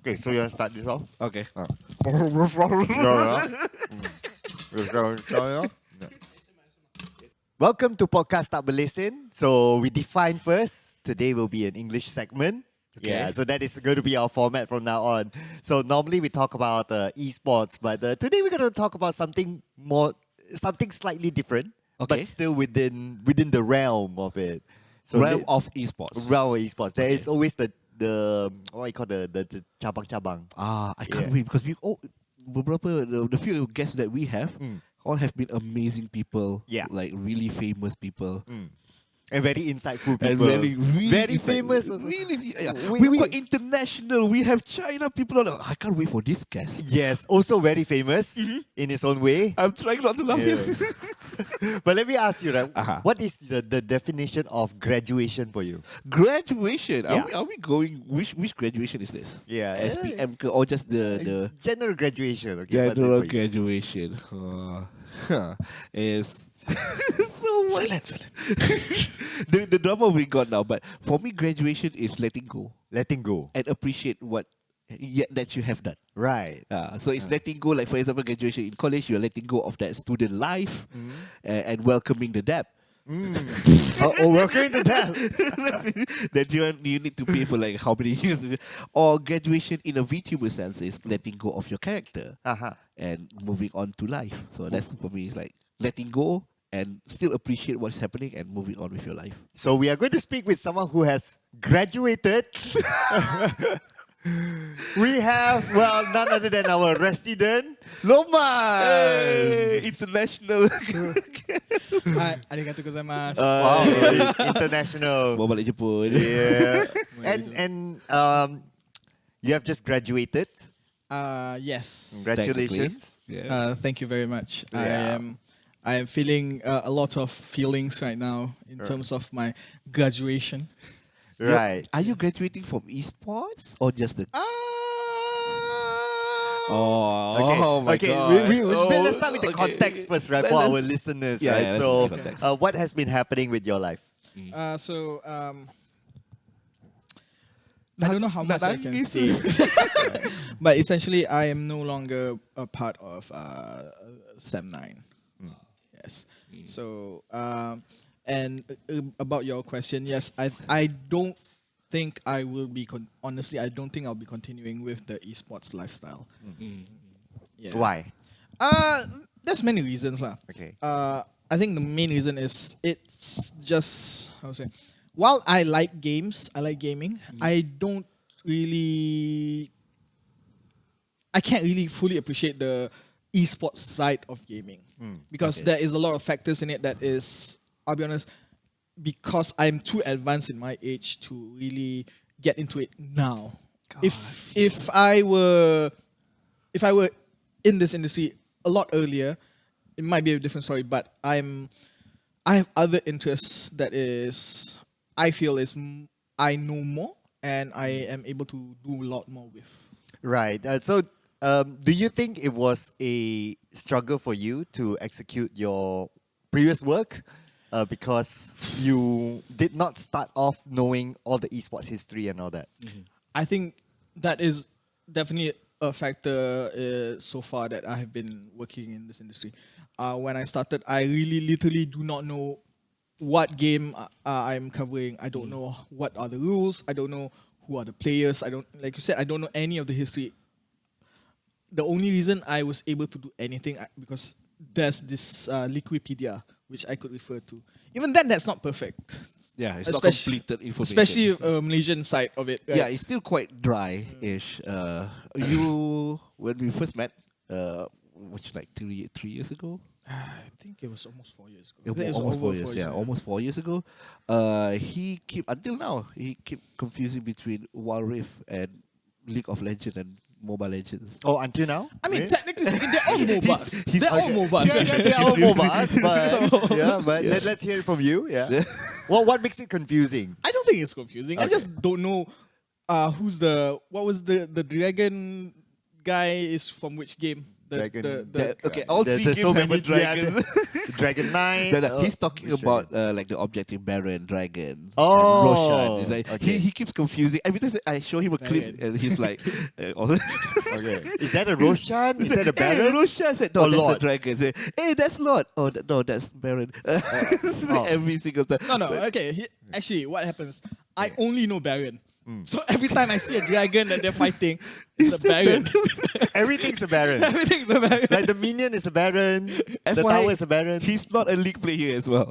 Okay, so you want to start this off? Okay. Welcome to Podcast Berlesen. So we define first. Today will be an English segment. Okay. Yeah, so that is going to be our format from now on. So normally we talk about esports, but today we're going to talk about something slightly different, Okay. but still within the realm of it. So Realm of esports. realm of esports. There Okay. is always the what you call the cabang-cabang. I can't Yeah. wait because the few guests that we have all have been amazing people. Yeah. Like really famous people. And very insightful people. And really very insight- famous also. Really, yeah. We- We've got international. We have China people. I can't wait for this guest. Yes, also very famous in his own way. I'm trying not to laugh Yeah. here. But let me ask you, right? Uh-huh. What is the definition of graduation for you? Graduation. Yeah. Are we going? Which graduation is this? Yeah, SPM or just the general graduation. Okay, what's it general for you? graduation? Is so what? Silent. The drama we got now, but for me, graduation is letting go Letting go. and appreciate what that you have done. Right. So it's letting go. Like for example, graduation in college, you're letting go of that student life and welcoming the debt. Welcome to that. That you need to pay for like how many years. Or graduation in a VTuber sense is letting go of your character Uh-huh. and moving on to life. So that's for me, it's like letting go and still appreciate what's happening and moving on with your life. So we are going to speak with someone who has graduated. We have, none other than our resident, Luqman. Hey, international. Hi, arigatou gozaimasu. Wow, international. Bawa balik Jepun. Yeah. and you have just graduated. Yes. Congratulations. Yeah. Thank you very much. Yeah. I am feeling a lot of feelings right now in terms of my graduation. Right. Are you graduating from esports or just the? Okay. Oh my okay. god. Let's start with the context first, right, for our listeners, Yeah, right? yeah, So, let's get context. what has been happening with your life? I don't know how much I can say, but essentially, I am no longer a part of Sem 9. Yes. So, and about your question, yes, I don't think I will be honestly. I don't think I'll be continuing with the esports lifestyle. Yeah. Why? There's many reasons, lah. Okay. I think the main reason is it's just how to say. While I like games, I like gaming. I can't really fully appreciate the esports side of gaming because there is a lot of factors in it that is, I'll be honest, because I'm too advanced in my age to really get into it now. If I were in this industry a lot earlier, it might be a different story. But I have other interests that is I feel is I know more and I am able to do a lot more with. Right. Do you think it was a struggle for you to execute your previous work because you did not start off knowing all the esports history and all that? I think that is definitely a factor so far that I have been working in this industry. When I started, I really literally do not know what game I'm covering. I don't know what are the rules. I don't know who are the players. I don't, like you said, I don't know any of the history. The only reason I was able to do anything because there's this Liquipedia which I could refer to. Even then, that's not perfect. Yeah, it's not Especially- completed information. Especially Malaysian side of it. Right? Yeah, it's still quite dry-ish. When we first met, which like three years ago? I think it was almost 4 years ago. Yeah, I think it was almost over 4 years. Yeah, ago. almost 4 years ago. He until now he keep confusing between Wild Rift and League of Legends and Mobile Legends. Oh, until now? I mean, Really? technically speaking, they're all MOBAs. They're all MOBAs. Yeah, they're all MOBAs, but let's hear it from you. Yeah. Well, what makes it confusing? I don't think it's confusing. I Okay. just don't know what was the dragon guy is from which game. Okay, all three there's games so have many a dragon. Dragon Knight. He's talking which about dragon? like the objective Baron dragon. Oh, and Roshan. It's like okay. he keeps confusing. Every time I show him a clip, Baron. and he's like, Okay. Is that a Roshan? Is that a Hey, Baron? Roshan said, no, Or that's Lord? a dragon. Say, hey, that's Lord. Oh, no, that's Baron. Every single time. No. Okay. Actually, what happens? I only know Baron. So every time I see a dragon that they're fighting, it's a Baron. Everything's a Baron. Everything's a Baron. Like the minion is a Baron. The FYI, tower is a Baron. He's not a league player as well.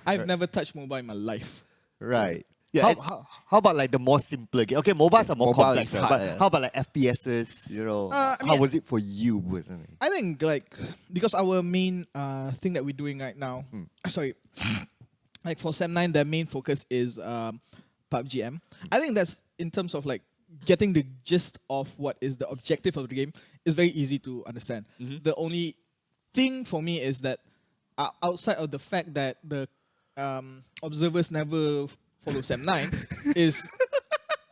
I've never touched mobile in my life. Right. Yeah, How, and- how about like the more simpler game? Okay, mobiles are more Mobile complex. is But hard, yeah. how about like FPSs? You know, I how mean- was it for you personally? I think like because our main thing that we're doing right now, sorry, like for Sem 9, their main focus is PUBG M. I think that's in terms of like getting the gist of what is the objective of the game is very easy to understand. The only thing for me is that outside of the fact that the observers never follow Sem 9 is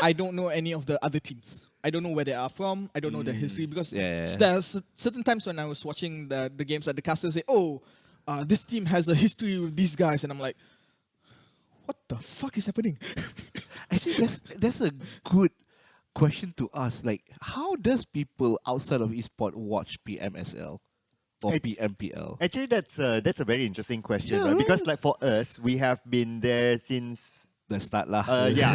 I don't know any of the other teams. I don't know where they are from. I don't know their history because Yeah. there's certain times when I was watching the games that the casters say, "Oh, this team has a history with these guys," and I'm like, "What the fuck is happening?" Actually, that's a good question to ask. Like, how does people outside of esport watch PMSL or I- PMPL? Actually, that's a very interesting question, Yeah, right? Because right. like for us, we have been there since The start lah.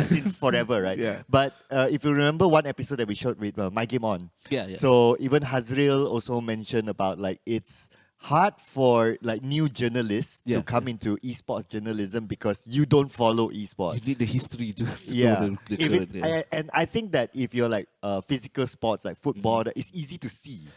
since forever, right? Yeah. But if you remember one episode that we showed with My Game On, Yeah. so even Hazriel also mentioned about like it's hard for like new journalists to Yeah, come into esports journalism because you don't follow esports. You need the history to Yeah, know the If current, it, and I think that if you're like physical sports like football, that it's easy to see,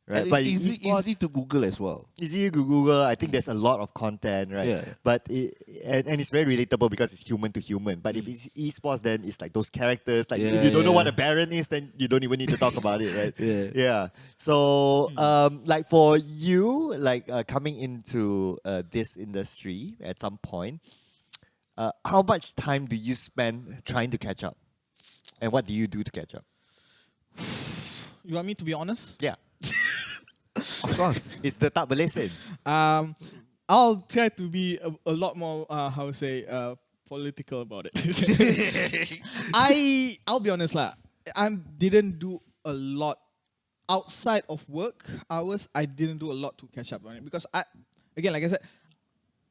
right? And But it's in esports, easy to Google as well. easy to Google. I think there's a lot of content, right? Yeah. But and it's very relatable because it's human to human. But if it's esports, then it's like those characters. Like if you don't know what a Baron is, then you don't even need to talk about it, right? Yeah. So like for you, like coming into this industry at some point, how much time do you spend trying to catch up, and what do you do to catch up? You want me to be honest? Yeah, Of course. it's the tak Berlesen. I'll try to be a lot more how to say political about it. I'll be honest lah. I didn't do a lot outside of work hours. I didn't do a lot to catch up on it because like I said,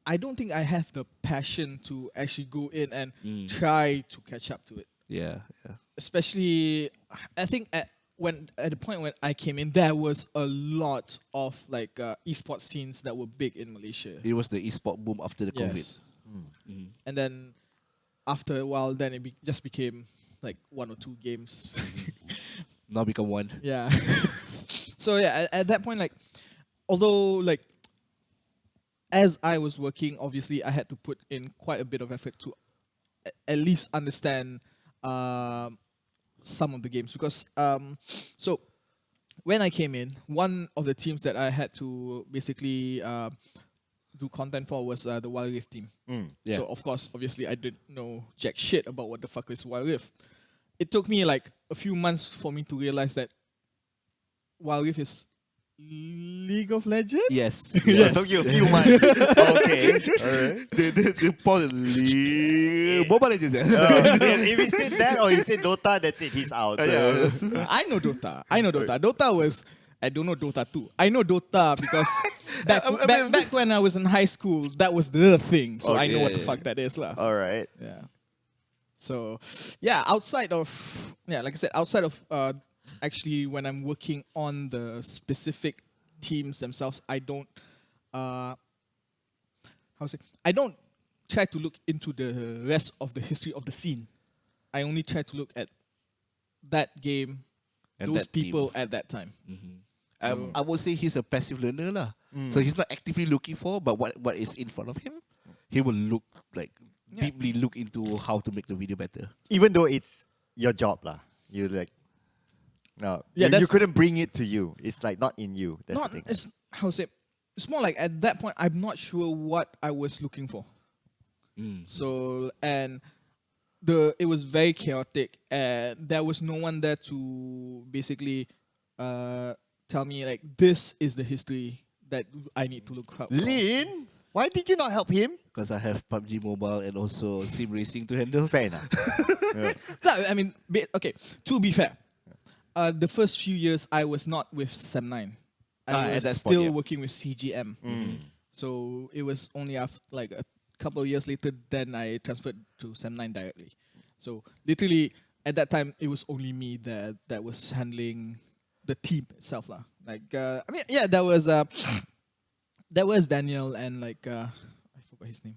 I don't think I have the passion to actually go in and try to catch up to it. Yeah. Especially, I think at the point when I came in, there was a lot of like esports scenes that were big in Malaysia. It was the esport boom after the COVID. Yes. And then after a while, then it just became like 1 or 2 games. Now become one. Yeah. So yeah, at that point, like, although like, as I was working, obviously I had to put in quite a bit of effort to at least understand some of the games because so when I came in, one of the teams that I had to basically do content for was the Wild Rift team. Yeah. So of course, obviously, I didn't know jack shit about what the fuck is Wild Rift. It took me like a few months for me to realize that Wild Rift is League of Legends. Yes. It took you a few months. Okay, alright. The Mobile Legends. If he said that or he said Dota, that's it. He's out. I know Dota. Dota was. I don't know Dota 2. I know Dota because back when I was in high school, that was the thing. So I know what the fuck that is, lah. All right. Yeah. So, yeah, like I said, outside of actually when I'm working on the specific teams themselves, I don't I don't try to look into the rest of the history of the scene. I only try to look at that game, And those that team. people at that time. So- I would say he's a passive learner lah. So he's not actively looking for, but what is in front of him, he will look like deeply look into how to make the video better. Even though it's your job, lah. You like. No, Yeah, you that's- couldn't bring it to you. It's like not in you. That's Not the thing. it's how to say it's more like at that point I'm not sure what I was looking for. So and it was very chaotic and there was no one there to basically tell me like this is the history that I need to look up for. Lin, why did you not help him? Because I have PUBG Mobile and also Sim Racing to handle. Fair enough. Yeah. So, I mean, okay, to be fair, the first few years I was not with Sem9. I at was that spot, still yeah. working with CGM. So it was only after like a couple of years later then I transferred to Sem9 directly. So literally at that time it was only me that was handling the team itself lah. Like I mean yeah, there was Daniel and like I forgot his name.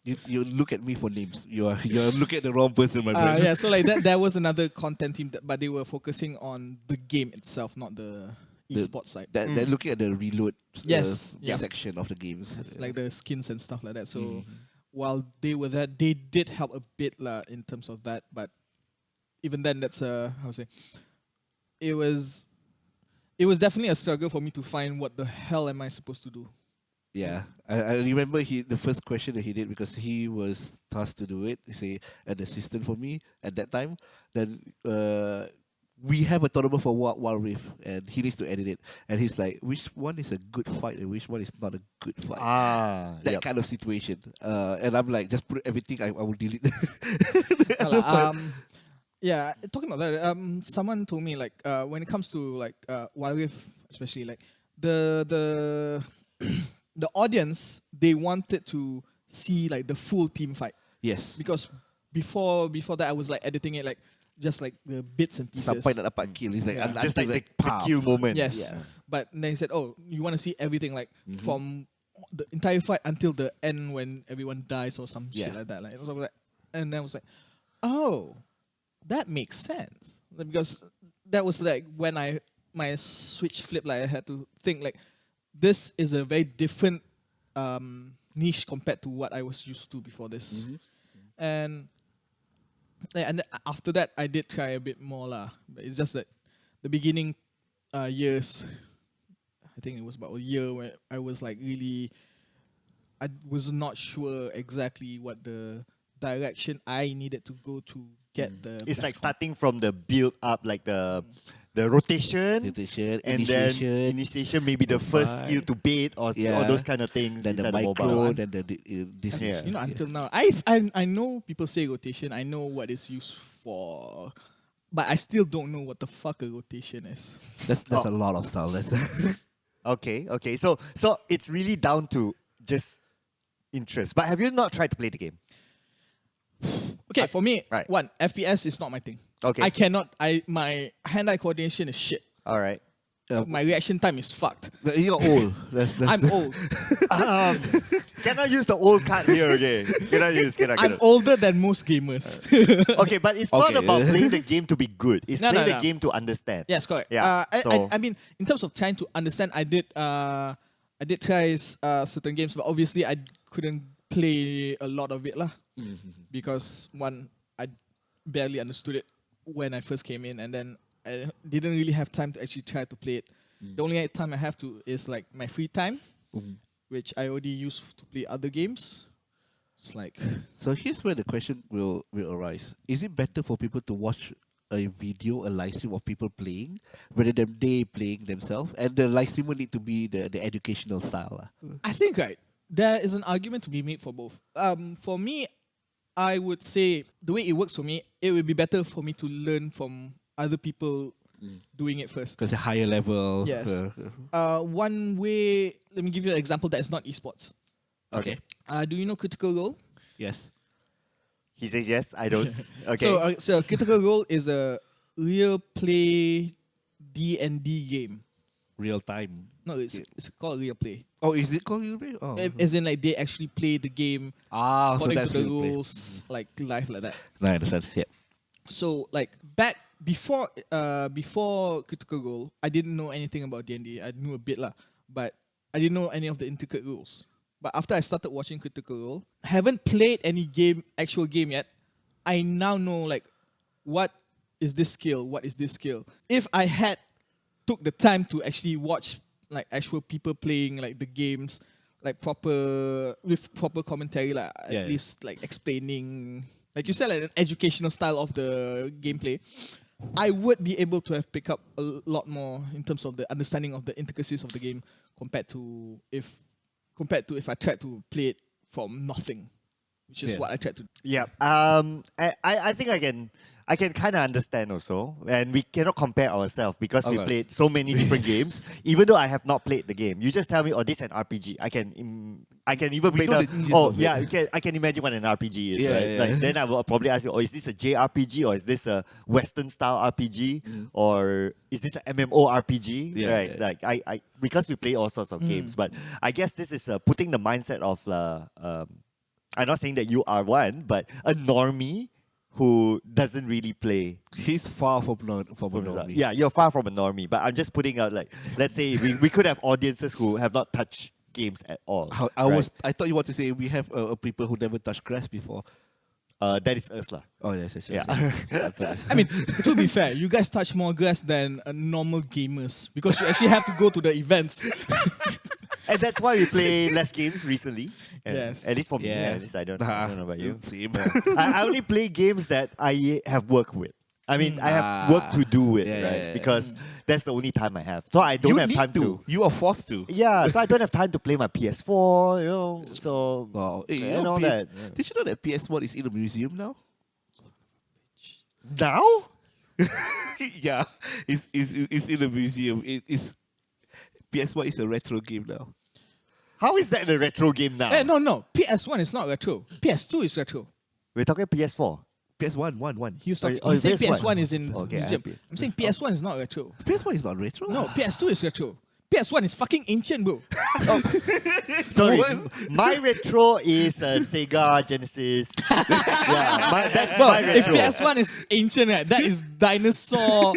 You look at me for names. You're looking at the wrong person, my friend. Yeah, so like that was another content team, but they were focusing on the game itself, not the esports side. They're looking at the reload Yes, yes. section of the games. Like the skins and stuff like that. So while they were there, they did help a bit lah in terms of that. But even then, that's how to say, it was definitely a struggle for me to find what the hell am I supposed to do. Yeah, I remember the first question that he did because he was tasked to do it. He say an assistant for me at that time. Then we have a tournament for Wild Rift and he needs to edit it. And he's like, which one is a good fight and which one is not a good fight? That kind of situation. And I'm like, just put everything. I will delete. Yeah, talking about that, someone told me like when it comes to like Wild Rift, especially like the the audience, they wanted to see like the full team fight. Yes. Because before that I was like editing it like just like the bits and pieces. Sampai nak dapat kill. It's like, Just like the kill moment. Yes. Yeah. But then he said, oh, you want to see everything like from the entire fight until the end when everyone dies or some shit like that. Like, it was like, and then I was like, oh, that makes sense. Because that was like when my switch flipped, like I had to think like, this is a very different niche compared to what I was used to before this. And after that, I did try a bit more lah. But it's just that the beginning years, I think it was about a year where I was like really, I was not sure exactly what the direction I needed to go to get the. It's like best starting from the build up, like the rotation, and then initiation, maybe the first skill to bait or those kind of things. Then the inside micro, mobile. then this. Yeah. You know, until now, I know people say rotation. I know what it's used for, but I still don't know what the fuck a rotation is. That's a lot of style. That's Okay. So it's really down to just interest. But have you not tried to play the game? Okay, for me, Right. one, FPS is not my thing. Okay. I cannot. My hand-eye coordination is shit. All right. My reaction time is fucked. you're old. That's I'm old. Can I use the old card here again? Cannot. I'm older than most gamers. Okay, but it's not Okay. about playing the game to be good. It's No, playing no. the game to understand. Yes, correct. Yeah, so- I mean, in terms of trying to understand, I did try certain games, but obviously I couldn't play a lot of it lah. Because one, I barely understood it when I first came in, and then I didn't really have time to actually try to play it. The only time I have to is like my free time, which I already use to play other games. It's like So here's where the question will arise. Is it better for people to watch a video, a live stream of people playing, rather than they playing themselves? And the live stream will need to be the educational style. I think right there is an argument to be made for both. For me, I would say the way it works for me, it would be better for me to learn from other people doing it first. Because the higher level. Yes. One way, let me give you an example that is not esports. Okay. Do you know Critical Role? Yes. He says yes. I don't. Okay. So Critical Role is a real play D&D game. Real time. No, it's called real play. Oh, is it called real play? Oh. As in like they actually play the game So according that's to the real play. rules, like live like that. No, I understand. Yeah. So like back before Critical Role, I didn't know anything about D&D. I knew a bit lah, but I didn't know any of the intricate rules. But after I started watching Critical Role, haven't played any actual game yet. I now know like what is this skill, what is this skill. If I had took the time to actually watch like actual people playing like the games, like with proper commentary, like at least like explaining, like you said, like an educational style of the gameplay, I would be able to have picked up a lot more in terms of the understanding of the intricacies of the game compared to if I tried to play it from nothing, which is what I tried to. Yeah. I think I can kind of understand also, and we cannot compare ourselves because we played so many different games. Even though I have not played the game, you just tell me, "Oh, this is an RPG." I can even break down. Oh, yeah, I can imagine what an RPG is. Right? Yeah. Like then I will probably ask you, "Oh, is this a JRPG or is this a Western style RPG or is this an MMORPG?" Yeah, right? yeah. Like I because we play all sorts of games, but I guess this is putting the mindset of I'm not saying that you are one, but a normie who doesn't really play. He's far from a normie. Yeah, you're far from a normie, but I'm just putting out like, let's say we could have audiences who have not touched games at all. I thought you want to say we have people who never touched grass before. That is us lah. Oh yes. Yeah. I mean, to be fair, you guys touch more grass than normal gamers because you actually have to go to the events. And that's why we play less games recently. And Yes. At least for me, Yeah. at least I don't know about you. Same. I only play games that I have work with. I mean, I have work to do with, Yeah, right? yeah. Because that's the only time I have. So I don't You have need time to. You are forced to. Yeah, so I don't have time to play my PS4, you know. So Wow. Hey, you and know, all that. Did you know that PS1 is in a museum now? Now? Yeah, it's in a museum. PS1 is a retro game now. How is that a retro game now? No. PS1 is not retro. PS2 is retro. We're talking PS4. PS1, one. He was talking, Oh, he's saying PS1. PS1 is in Okay, museum. I- I'm saying PS1 is not retro. PS1 is not retro. No, PS2 is retro. PS1 is fucking ancient, bro. Sorry, my retro is Sega Genesis. Yeah, that's Bro, my if retro. PS1 is ancient, right, that is dinosaur,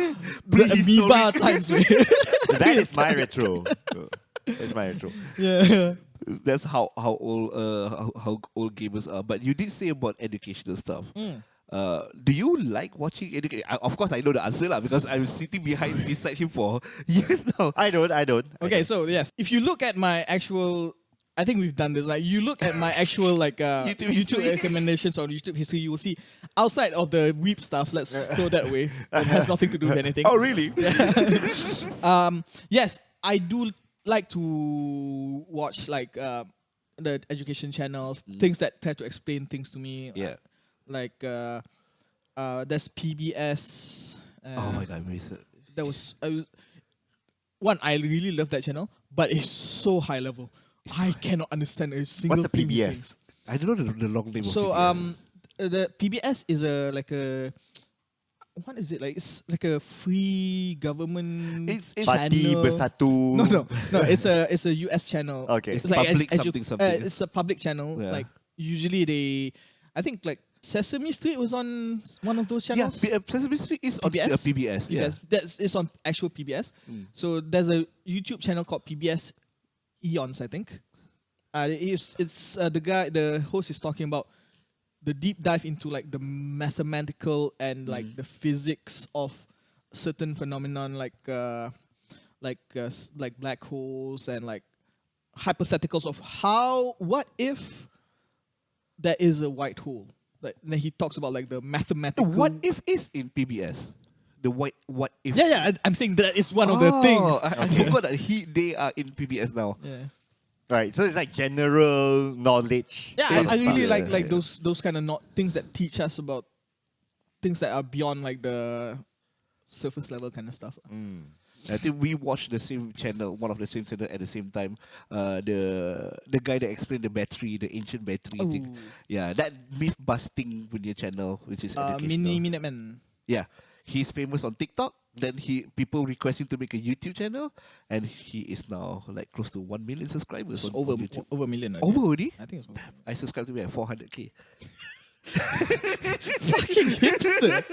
the amoeba times, man. That is my retro. That's my retro. Yeah. That's how old how old gamers are. But you did say about educational stuff. Do you like watching education? Of course, I know the answer lah because I'm sitting beside him for years now. I don't. Okay, so yes, if you look at my actual, I think we've done this. Like, you look at my actual YouTube YouTube history. recommendations or YouTube history, you will see outside of the weep stuff. Let's throw that way. It has nothing to do with anything. Oh really? Yes, I do like to watch like the education channels, things that try to explain things to me. Yeah. Like there's PBS. Oh my god, I miss it. I really love that channel, but it's so high level. I cannot understand a single What's a thing he PBS? says. I don't know the long name So of PBS. the PBS is what is it like? It's like a free government It's Parti channel. Bersatu. No. It's a US channel. Okay. It's Public something. it's a public channel. Yeah. Like usually I think like Sesame Street was on one of those Yeah, channels. Sesame Street is on PBS? PBS. Yeah. It's on actual PBS. So there's a YouTube channel called PBS Eons, I think. It's the host is talking about the deep dive into like the mathematical and like the physics of certain phenomenon like black holes and like hypotheticals of what if there is a white hole. Like, then he talks about like the mathematical. What if is in PBS? The what if? Yeah. I'm saying that is one of the things. I forgot that they are in PBS now. Yeah. Right, so it's like general knowledge. Yeah, sort of I stuff. really like Yeah. those kind of things that teach us about things that are beyond like the surface level kind of stuff. I think we watched the same channel, one of the same channel at the same time. The guy that explained the battery, the ancient battery thing. Yeah, that myth busting punya channel, which is educational. Minuteman. Yeah, he's famous on TikTok. Then people request him to make a YouTube channel, and he is now like close to 1 million subscribers on YouTube. Over a million. I Over think. already? I think it's over. I subscribe to me at 400k. Fucking hipster.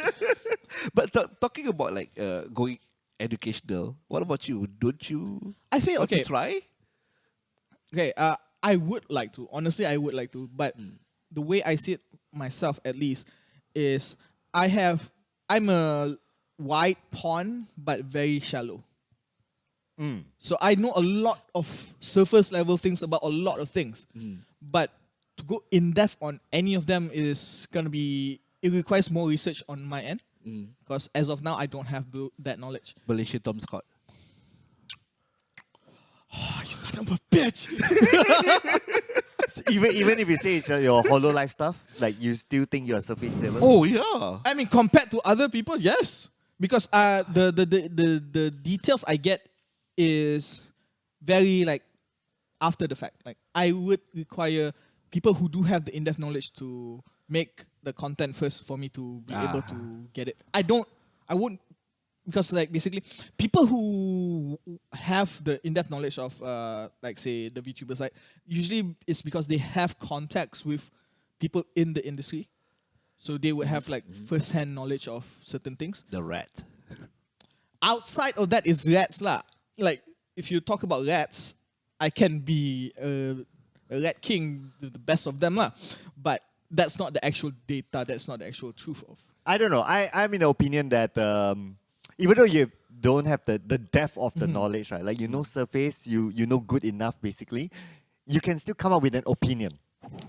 But talking about like going educational, what about you? Don't you I feel want okay. to try? Okay, I would like to. Honestly, I would like to. But the way I see it myself, at least, is I'm a wide pond, but very shallow. So I know a lot of surface level things about a lot of things. But to go in depth on any of them is gonna be, it requires more research on my end. Because as of now, I don't have that knowledge. Malaysia Tom Scott. Oh, you son of a bitch! Even if you say it's your hollow life stuff, like you still think you're surface level. Oh yeah. I mean, compared to other people, yes. Because the details I get is very like after the fact. Like I would require people who do have the in-depth knowledge to make the content first for me to be able to get it. I wouldn't, because like basically people who have the in-depth knowledge of like say the VTuber side, usually it's because they have contacts with people in the industry. So they would have like first-hand knowledge of certain things. The rat. Outside of that is rats lah. Like if you talk about rats, I can be a rat king, the best of them lah. But that's not the actual data. That's not the actual truth of. I don't know. I'm in the opinion that even though you don't have the depth of the knowledge, right? Like you know surface, you know good enough basically, you can still come up with an opinion.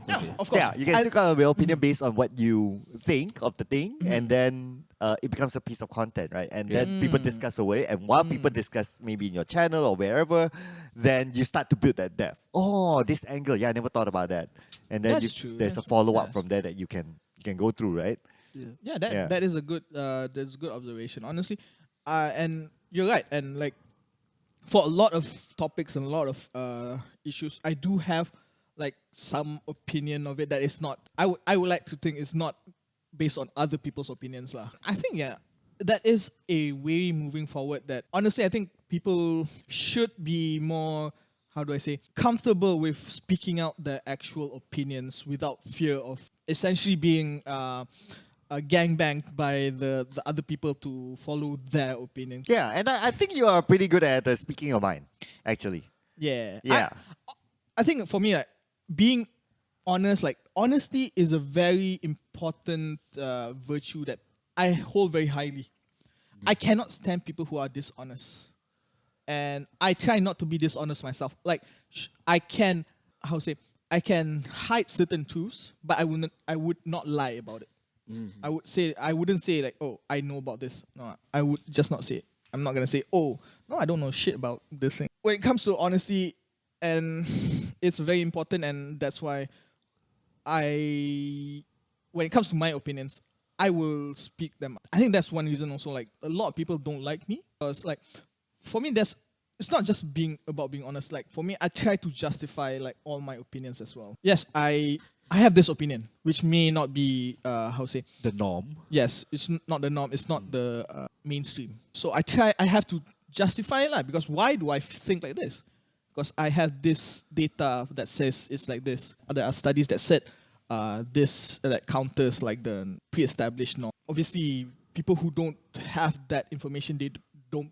Yeah, of course. Yeah, you can still come up with an opinion based on what you think of the thing, and then it becomes a piece of content, right? And then people discuss over it, and while people discuss maybe in your channel or wherever, then you start to build that depth. Oh, this angle, yeah, I never thought about that. And then there's a follow-up from there that you can go through, right? Yeah, that is a good that's a good observation. Honestly, and you're right. And like for a lot of topics and a lot of issues, I do have like some opinion of it that is not. I would like to think it's not based on other people's opinions lah. I think that is a way moving forward. That honestly, I think people should be more, how do I say, comfortable with speaking out their actual opinions without fear of essentially being gangbanged by the other people to follow their opinions. Yeah, and I think you are pretty good at speaking your mind, actually. Yeah. Yeah. I think for me, like, being honest, like honesty is a very important virtue that I hold very highly. I cannot stand people who are dishonest. And I try not to be dishonest myself. Like I can hide certain truths, but I would not lie about it. I wouldn't say like, oh, I know about this. No, I would just not say it. I'm not gonna say, oh, no, I don't know shit about this thing. When it comes to honesty, and it's very important, and that's why when it comes to my opinions, I will speak them. I think that's one reason also, like, a lot of people don't like me. Because, like, for me, it's not just about being honest. Like, for me, I try to justify, like, all my opinions as well. Yes, I have this opinion, which may not be, the norm. Yes, it's not the norm. It's not the mainstream. So I have to justify it, because why do I think like this? Because I have this data that says it's like this. There are studies that said this that counters like the pre-established norm. Obviously, people who don't have that information, they don't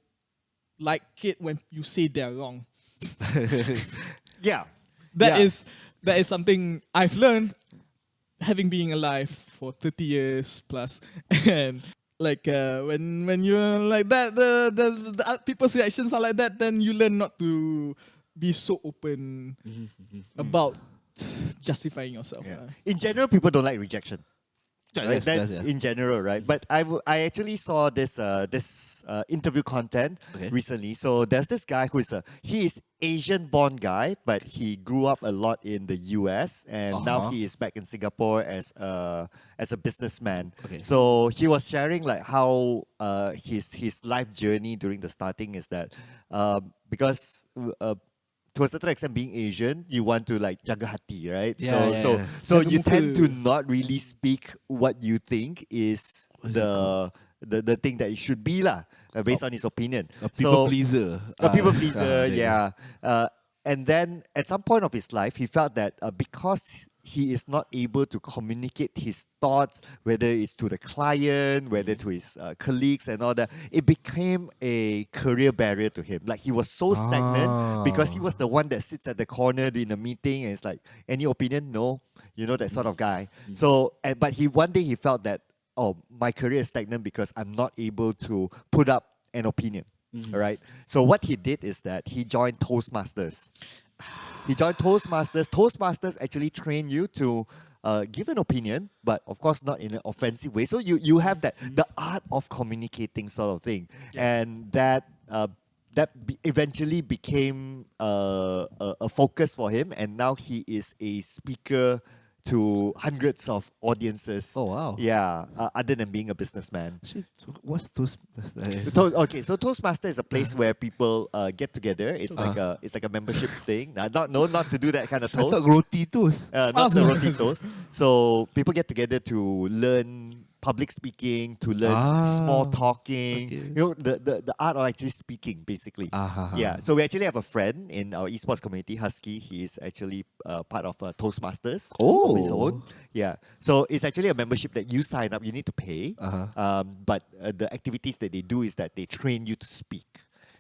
like it when you say they're wrong. Yeah. That is something I've learned having been alive for 30 years plus. And like when you're like that, the people's reactions are like that, then you learn not to be so open about justifying yourself. Yeah. In general, people don't like rejection. Right? Yes, In general, right? But I actually saw this interview content recently. So there's this guy he is Asian-born guy, but he grew up a lot in the US, and now he is back in Singapore as a businessman. Okay. So he was sharing like how his life journey during the starting is that because to a certain extent, being Asian, you want to like jaga hati, right? So you tend to not really speak what you think is the thing that it should be lah, based on his opinion. A people pleaser. A people pleaser, yeah. And then at some point of his life, he felt that because he is not able to communicate his thoughts, whether it's to the client, whether to his colleagues and all that, it became a career barrier to him. Like he was so stagnant because he was the one that sits at the corner in a meeting and it's like, any opinion? No. You know, that sort of guy. So, but one day he felt that, oh, my career is stagnant because I'm not able to put up an opinion. All right. So what he did is that he joined Toastmasters. Toastmasters actually train you to give an opinion, but of course not in an offensive way. So you have that the art of communicating sort of thing, and that eventually became a focus for him, and now he is a speaker to hundreds of audiences. Oh wow. Yeah, other than being a businessman. Shit, what's those? Okay, so Toastmaster is a place where people get together. It's like a membership thing. Not to do that kind of I toast. thought roti toast. Not the roti toast. So people get together to learn public speaking, to learn small talking. Okay. You know, the art of actually speaking, basically. Yeah. So we actually have a friend in our esports community, Husky. He is actually part of Toastmasters of his own. Yeah. So it's actually a membership that you sign up. You need to pay. But the activities that they do is that they train you to speak.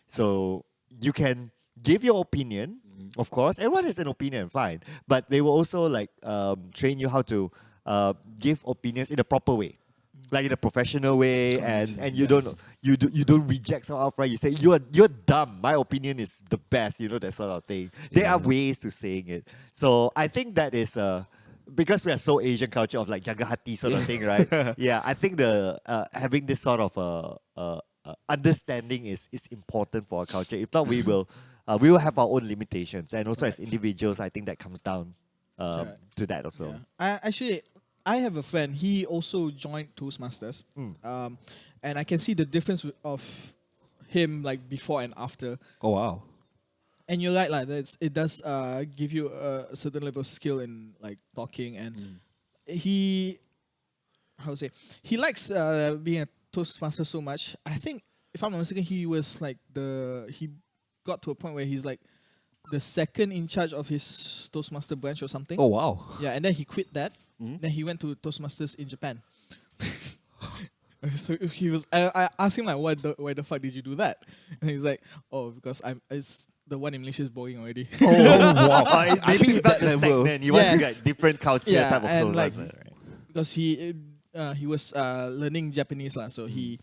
So you can give your opinion. Of course, everyone has an opinion, fine. But they will also like train you how to give opinions in a proper way. Like in a professional way, and you don't reject someone outright. You say you're dumb. My opinion is the best. You know, that sort of thing. There are ways to saying it. So I think that is because we are so Asian culture of like jaga hati sort of thing, right? Yeah, I think the having this sort of understanding is important for our culture. If not, we will have our own limitations, and also as individuals, I think that comes down to that also. Yeah. I have a friend. He also joined Toastmasters, and I can see the difference of him like before and after. Oh wow. And you're right, like it does give you a certain level of skill in like talking, and he likes being a Toastmaster so much. I think if I'm not mistaken, he got to a point where he's like the second in charge of his Toastmaster branch or something. Oh wow. Yeah, and then he quit that. Then he went to Toastmasters in Japan. So he was. I asked him like, why the fuck did you do that? And he's like, oh, because it's the one in Malaysia is boring already. Oh wow! Maybe he felt that level. stagnant. He wants to get different culture type of and clothes, like right? because he was learning Japanese lah, so he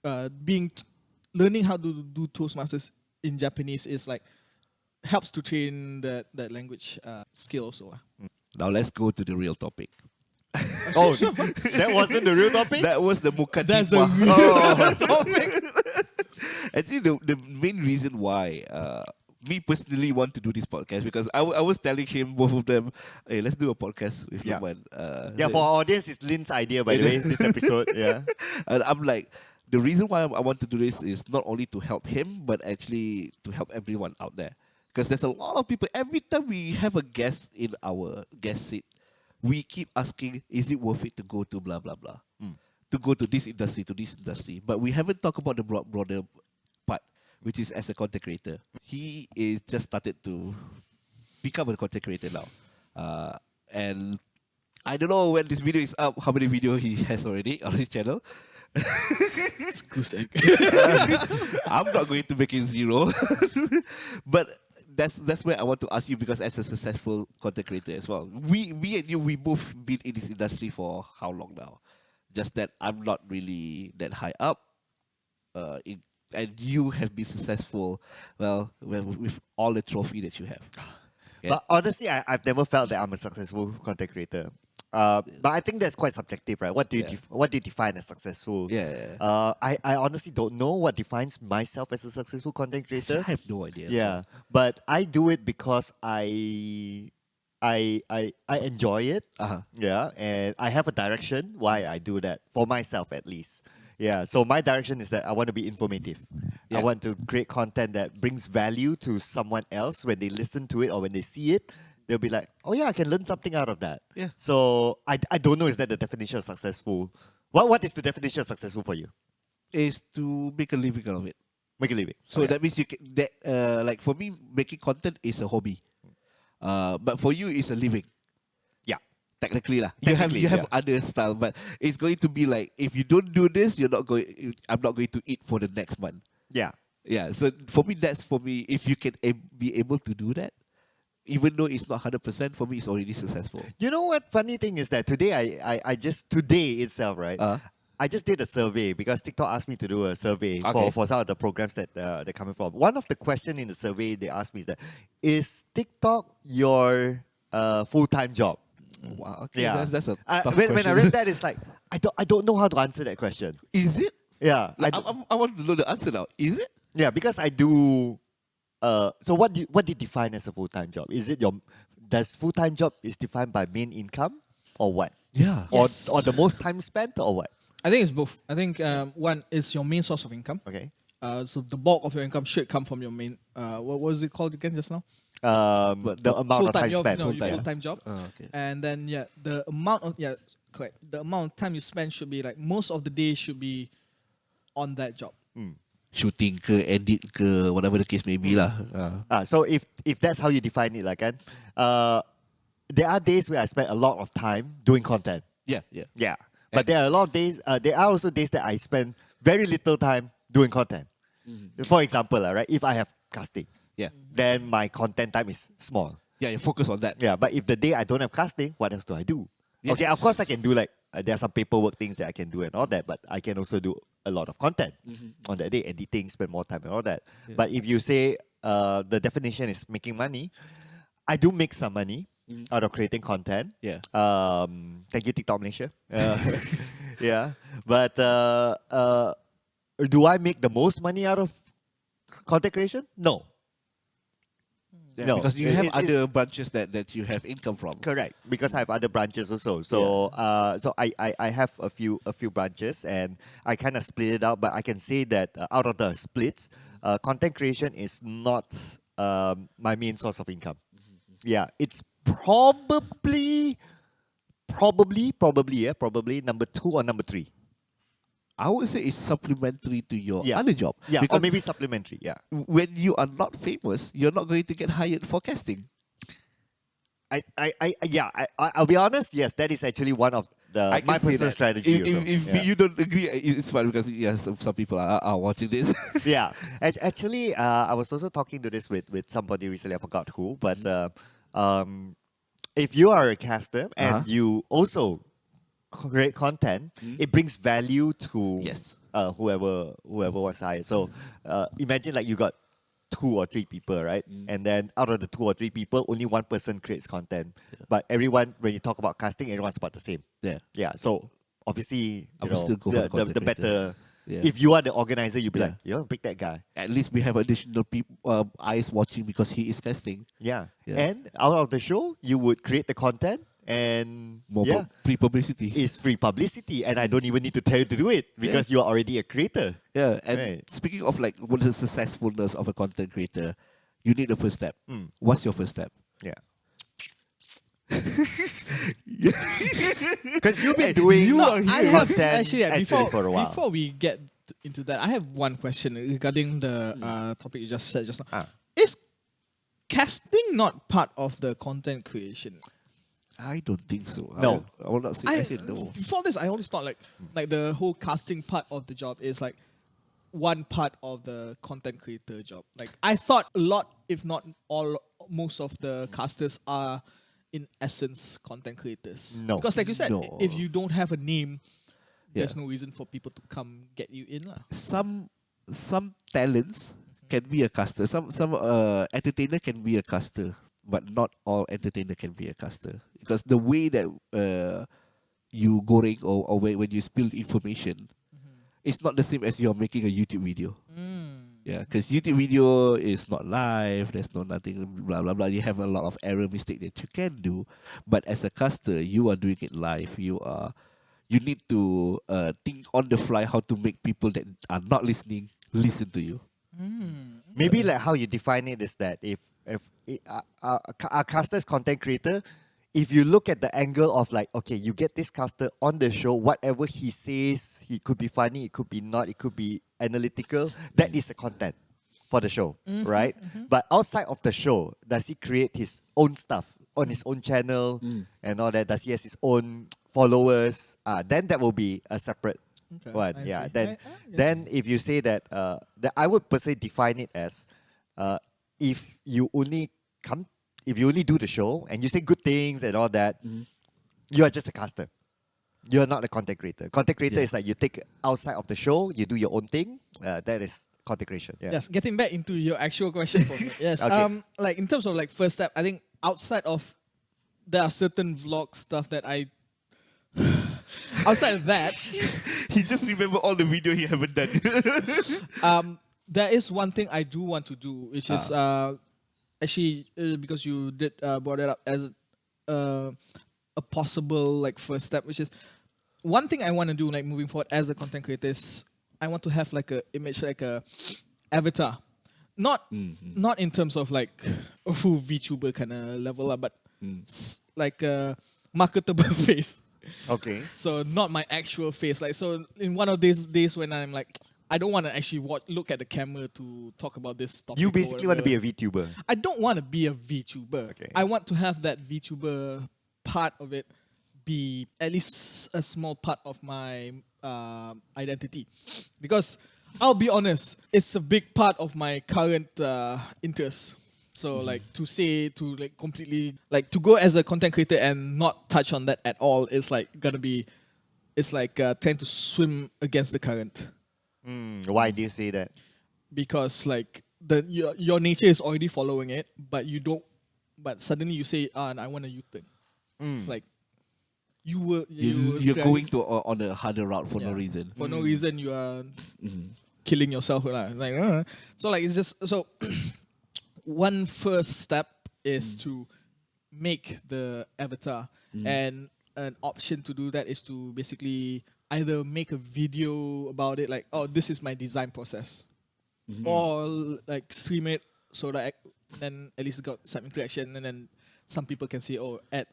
learning how to do Toastmasters in Japanese is like helps to train that language skill also lah. Now let's go to the real topic. Oh, that wasn't the real topic? That was the mukadimah. That's the real topic. Actually, the main reason why me personally want to do this podcast, because I was telling him, both of them, hey, let's do a podcast with Luqman. For our audience, it's Lynn's idea, by the way, this episode. Yeah. And I'm like, the reason why I want to do this is not only to help him, but actually to help everyone out there. Because there's a lot of people, every time we have a guest in our guest seat, we keep asking, is it worth it to go to blah, blah, blah? To go to this industry, to this industry. But we haven't talked about the broader part, which is as a content creator. He is just started to become a content creator now. And I don't know when this video is up, how many videos he has already on his channel. I'm not going to make it 0. But that's where I want to ask you, because as a successful content creator as well, we and you, we both been in this industry for how long now? Just that I'm not really that high up, and you have been successful, with all the trophy that you have. Yeah. But honestly, I've never felt that I'm a successful content creator. But I think that's quite subjective, right? What do you define as successful? I honestly don't know what defines myself as a successful content creator. I have no idea. Yeah, but I do it because I enjoy it. Yeah, and I have a direction why I do that, for myself at least. Yeah, so my direction is that I want to be informative. I want to create content that brings value to someone else when they listen to it or when they see it. They'll be like, oh yeah, I can learn something out of that. Yeah. So I don't know, is that the definition of successful? What is the definition of successful for you? Is to make a living out of it. Make a living. So that means you can, like for me, making content is a hobby. But for you, it's a living. Yeah. Technically lah. Technically, You have other style, but it's going to be like, if you don't do this, I'm not going to eat for the next month. Yeah. Yeah. So for me, that's for me. If you can be able to do that, even though it's not 100%, for me, it's already successful. You know what? Funny thing is that today, today itself, right? I just did a survey because TikTok asked me to do a survey for some of the programs that they're coming from. One of the questions in the survey they asked me is TikTok your full-time job? Wow. Okay. Yeah. That's a tough when question. I read that, it's like I don't know how to answer that question. Is it? Yeah, Like, I want to know the answer now. Is it? yeah, because I do. So what do you define as a full time job? Is it does full time job is defined by main income or what? Yeah. Yes. Or the most time spent or what? I think it's both. I think one is your main source of income. Okay. So the bulk of your income should come from your main. What was it called again just now? The amount of time job, spent. no, your Full-time. full-time job. Okay. And then the amount of correct. The amount of time you spend should be like most of the day should be on that job. Shooting ke, edit ke, whatever the case may be lah. So if that's how you define it, like, there are days where I spend a lot of time doing content. Yeah, yeah. Yeah, but there are a lot of days. There are also days that I spend very little time doing content. For example, right, if I have casting, Yeah. then my content time is small. Yeah, you focus on that. Yeah, but if the day I don't have casting, what else do I do? Yeah. Okay, of course I can do like there are some paperwork things that I can do and all that, but I can also do a lot of content on that day, editing, spend more time and all that. Yeah. But if you say the definition is making money, I do make some money out of creating content. Yeah. Thank you, TikTok Malaysia. Yeah, but do I make the most money out of content creation? No. Yeah, No, because you it- have it's- other branches that you have income from. Correct, because I have other branches also. So so I have a few branches and I kind of split it out. But I can say that out of the splits, content creation is not my main source of income. Yeah, it's probably number 2 or number 3. I would say it's supplementary to your Yeah. other job. Yeah, or Because maybe supplementary. Yeah, when you are not famous, you're not going to get hired for casting. I'll be honest. Yes, that is actually one of I can my say personal that. strategy. If, also. if Yeah. you don't agree, it's fine because yes, some people are watching this. Yeah, actually, I was also talking to this with somebody recently. I forgot who, but if you are a caster and you also create content, it brings value to Yes. whoever was hired. So imagine like you got 2 or 3 people, right? And then out of the 2 or 3 people, only one person creates content. But everyone, when you talk about casting, everyone's about the same. Yeah. Yeah. So obviously, I will still go for the content creator. better. Yeah. If you are the organizer, you'll be Yeah. like, pick that guy. At least we have additional people eyes watching because he is casting. Yeah. Yeah. And out of the show, you would create the content and More free publicity. it's free publicity. And I don't even need to tell you to do it because you're already a creator. Yeah, and Right. speaking of like what is the successfulness of a content creator, you need the first step. What's your first step? Yeah. Because you've been doing I have content actually for a while. Before we get into that, I have one question regarding the topic you just said just now. Is casting not part of the content creation? I don't think so. No. I will not say. I say no. Before this, I always thought like the whole casting part of the job is like one part of the content creator job. Like I thought a lot, if not all, most of the casters are in essence content creators. No. Because like you said, No. if you don't have a name, Yeah. there's no reason for people to come get you in lah. Some talents can be a caster. Some entertainer can be a caster, but not all entertainer can be a caster because the way that you goreng or when you spill information, it's not the same as you're making a YouTube video. Yeah, because YouTube video is not live. There's no nothing. Blah blah blah. You have a lot of error mistake that you can do, but as a caster, you are doing it live. You need to think on the fly how to make people that are not listening listen to you. Maybe like how you define it is that if a caster's content creator, if you look at the angle of like, okay, you get this caster on the show, whatever he says, he could be funny, it could be not, it could be analytical. That is a content for the show, right? But outside of the show, does he create his own stuff on his own channel and all that? Does he has his own followers? Then that will be a separate one. I Yeah. see. Then if you say that, that I would personally define it as if you only do the show and you say good things and all that, you are just a caster. You're not a content creator. Content creator is like you take outside of the show, you do your own thing. That is content creation. Yeah. Yes, getting back into your actual question for me. Yes. Okay. Like in terms of like first step, I think outside of there are certain vlog stuff that I. Outside of that, He just remember all the video he haven't done. there is one thing I do want to do, which is actually because you did brought it up as a possible like first step, which is one thing I want to do like moving forward as a content creator is I want to have like a image like a avatar, not in terms of like a full VTuber kind of level, but like a marketable face. Okay. So not my actual face. Like so, in one of these days when I'm like, I don't want to actually look at the camera to talk about this topic. You basically want to be a VTuber. I don't want to be a VTuber. Okay. I want to have that VTuber part of it be at least a small part of my identity, because I'll be honest, it's a big part of my current interest. So like to completely like to go as a content creator and not touch on that at all is like gonna be, it's like trying to swim against the current. Why do you say that? Because like your nature is already following it, but you don't. But suddenly you say, and I want a U-turn. It's like you're going to on a harder route for no reason. For no reason, you are killing yourself. Like so, like it's just so. One first step is to make the avatar, and an option to do that is to basically either make a video about it, like, oh, this is my design process, or like stream it so that then at least got some interaction, and then some people can say, oh, add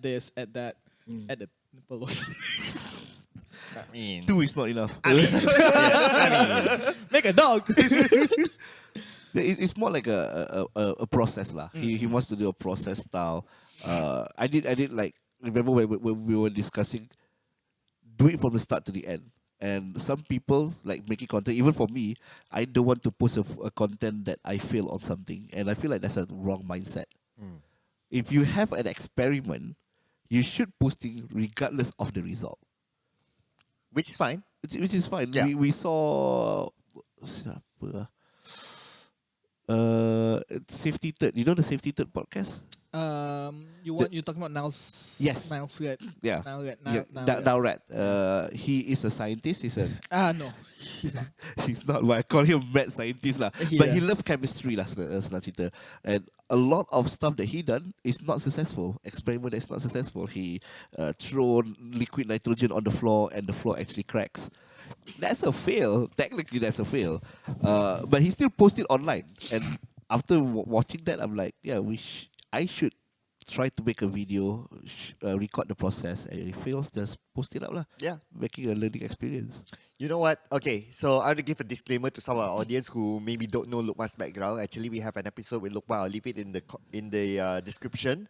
this, add that, add the nipple. I mean, 2 is not enough. Make a dog. It's more like a process lah. He wants to do a process style. I did like remember when we were discussing, do it from the start to the end. And some people like making content. Even for me, I don't want to post a content that I fail on something, and I feel like that's a wrong mindset. If you have an experiment, you should post it regardless of the result, which is fine. Which is fine. Yeah. We saw siapa? Safety Third. You know the Safety Third podcast? You're talking about Niles? Yes. Niles Red. Yeah. Now Red. He is a scientist. He's a no, he's not. he's not. But I call him mad scientist lah. But he loves chemistry lah. And a lot of stuff that he done is not successful. Experiment that is not successful. He throw liquid nitrogen on the floor, and the floor actually cracks. That's a fail. Technically, that's a fail. But he still posted online. And after watching that, I'm like, yeah, I should try to make a video, record the process, and if it fails, just post it up lah. Yeah. Making a learning experience. You know what? Okay, so I want to give a disclaimer to some of our audience who maybe don't know Luqman's background. Actually, we have an episode with Luqman. I'll leave it in the description.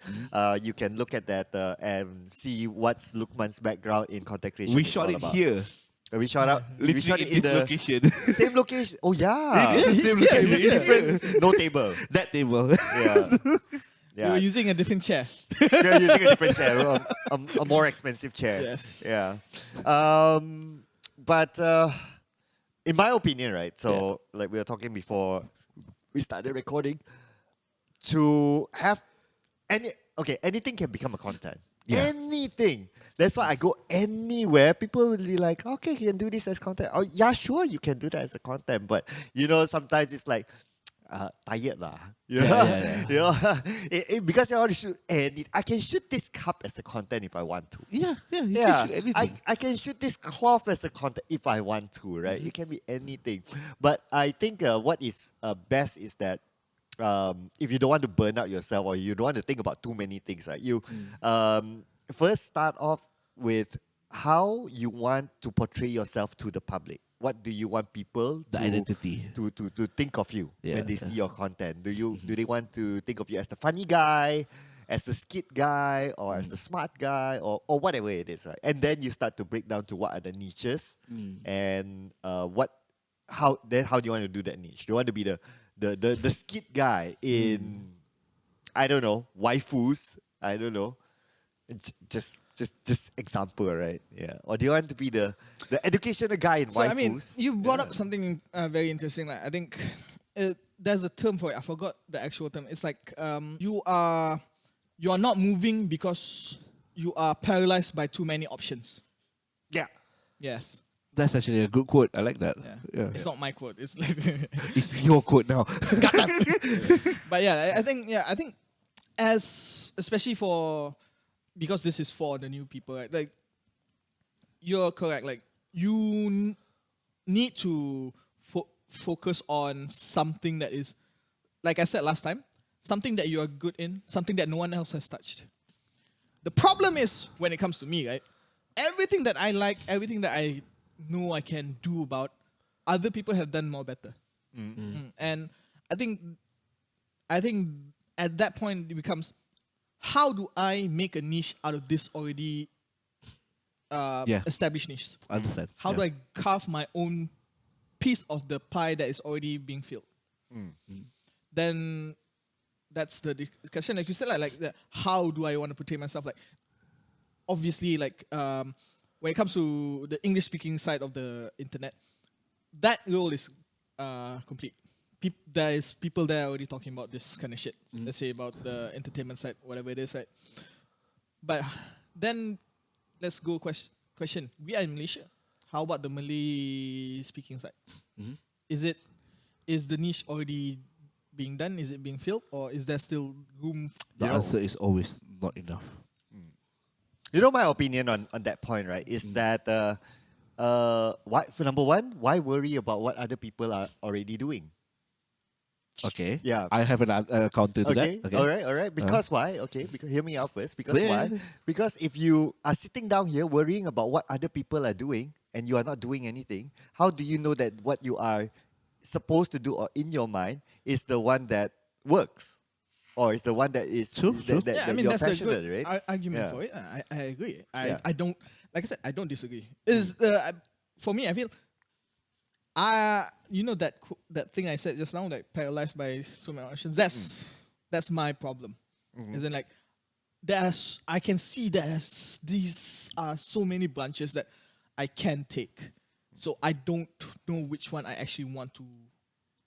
You can look at that and see what's Luqman's background in content creation. We shot it here. We shot out. Literally we shot it in this location. Same location. Oh yeah. Same location. Different. No table. That table. Yeah. You were using a different chair. You're using a different chair, a more expensive chair. Yes. Yeah. But in my opinion, right? So like we were talking before we started recording, to have anything can become a content. Yeah. Anything. That's why I go anywhere. People will be like, okay, you can do this as content. Oh, yeah, sure, you can do that as a content. But, sometimes it's like, tired lah. Yeah. Because I want to shoot I can shoot this cup as a content if I want to. Yeah. You Yeah, can shoot anything. I can shoot this cloth as a content if I want to, right? It can be anything. But I think what is best is that if you don't want to burn out yourself or you don't want to think about too many things, right? You first start off with how you want to portray yourself to the public. What do you want people identity to think of you when they see your content? Do they want to think of you as the funny guy, as the skit guy, or as the smart guy, or whatever it is, right? And then you start to break down to what are the niches and how do you want to do that niche? Do you want to be the skit guy in I don't know, waifus? I don't know. Just example, right? Yeah. Or do you want to be the educational guy in waifus? I mean, you brought up something very interesting. Like I think there's a term for it. I forgot the actual term. It's like you are you are not moving because you are paralyzed by too many options. Yeah. Yes. That's actually a good quote. I like that. Yeah. It's not my quote. It's like It's your quote now. but yeah, I think as especially for because this is for the new people, right? Like you're correct. Like you need to focus on something that is, like I said last time, something that you are good in, something that no one else has touched. The problem is when it comes to me, right? Everything that I like, everything that I know I can do about, other people have done more better. And I think at that point it becomes, how do I make a niche out of this already established niche? I understand. How do I carve my own piece of the pie that is already being filled? Then that's the discussion. Like you said, how do I want to portray myself? Like obviously, like when it comes to the English speaking side of the internet, that role is complete. There is people there already talking about this kind of shit. Let's say about the entertainment side, whatever it is, right? But then let's go question. We are in Malaysia. How about the Malay speaking side? Is the niche already being done? Is it being filled, or is there still room? The answer is always not enough. You know, my opinion on that point, right, is that why, for number one, why worry about what other people are already doing? Okay. Yeah. I have an counter to Okay. that. Okay. All right. Because why? Okay. Because hear me out first. Because Yeah. why? Because if you are sitting down here worrying about what other people are doing and you are not doing anything, how do you know that what you are supposed to do or in your mind is the one that works, or is the one that is True. that Yeah, I mean you're that's a passionate, good right? argument Yeah. for it. I agree. Yeah. I don't, like I said, I don't disagree. Is for me, I feel you know that that thing I said just now, like paralyzed by so many options. That's my problem. Is in like I can see these are so many branches that I can take. So I don't know which one I actually want to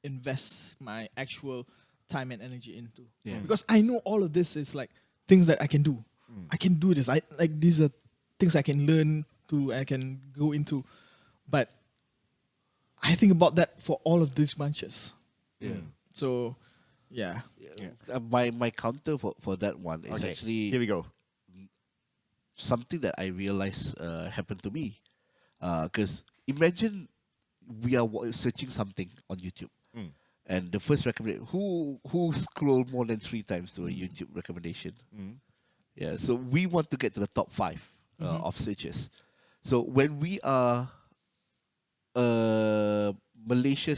invest my actual time and energy into. Yeah. Because I know all of this is like things that I can do. I can do this. I like these are things I can learn to, I can go into. But I think about that for all of these branches. Yeah. So yeah. My counter for that one is Okay. actually Here we go. something that I realized happened to me. Because imagine we are searching something on YouTube, and the first recommendation, who scroll more than 3 times to a YouTube recommendation? Yeah, so we want to get to the top 5 of searches. So when we are Malaysia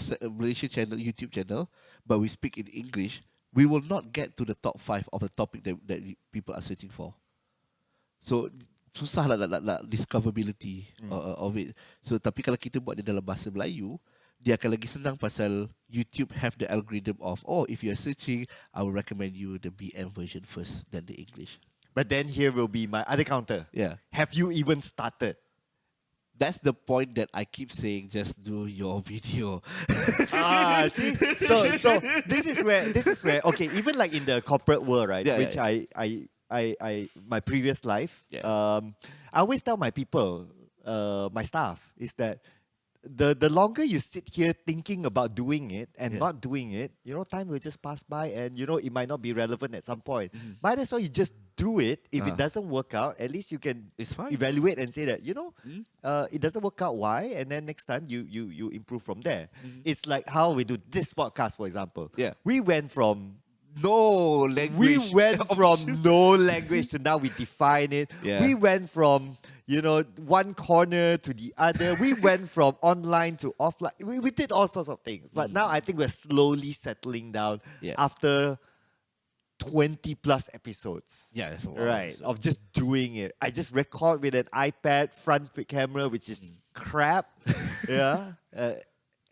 channel, YouTube channel, but we speak in English, we will not get to the top 5 of the topic that people are searching for. So susah lah discoverability of it. So tapi kalau kita buat dia dalam bahasa Melayu, dia akan lagi senang pasal YouTube have the algorithm of, if you're searching, I will recommend you the BM version first, then the English. But then here will be my other counter. Yeah. Have you even started? That's the point that I keep saying, just do your video. See, so this is where okay, even like in the corporate world, right? Yeah, which yeah. I my previous life, Yeah. I always tell my people, my staff, is that the longer you sit here thinking about doing it and not doing it, time will just pass by, and it might not be relevant at some point. Might as well you just do it. If it doesn't work out, at least you can It's fine. evaluate and say that it doesn't work out. Why? And then next time you improve from there. It's like how we do this podcast, for example. Yeah. We went from No language. we went from no language to now we define it. Yeah. We went from one corner to the other. We went from online to offline. We did all sorts of things. But now I think we're slowly settling down after 20 plus episodes. Yeah, that's a lot. Right, of just doing it. I just record with an iPad front camera, which is crap.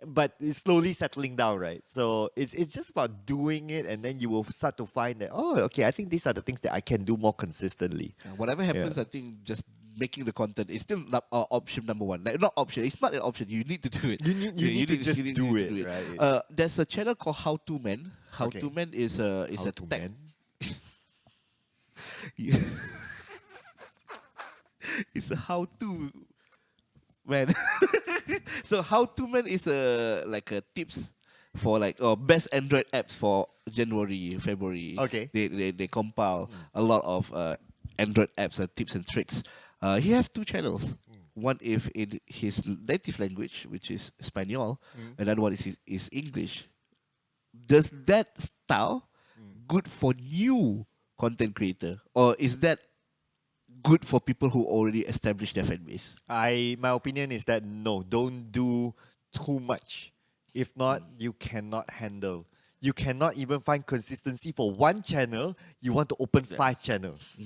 But it's slowly settling down, right? So it's just about doing it, and then you will start to find that, okay, I think these are the things that I can do more consistently. Whatever happens, I think just making the content is still not option number one. Like, not option. It's not an option. You need to do it. You need to just do it, right? There's a channel called How To Man. How Okay. To Man is a How to tech. man? It's a how-to man. So how-to man is a like a tips for like best Android apps for January, February. Okay. They compile a lot of Android apps and tips and tricks. He have two channels. One if in his native language, which is Espanol, another one is English. Does that style good for new content creator, or is that good for people who already established their fan base? My opinion is that no, don't do too much. If not, you cannot handle. You cannot even find consistency for one channel. You want to open 5 channels.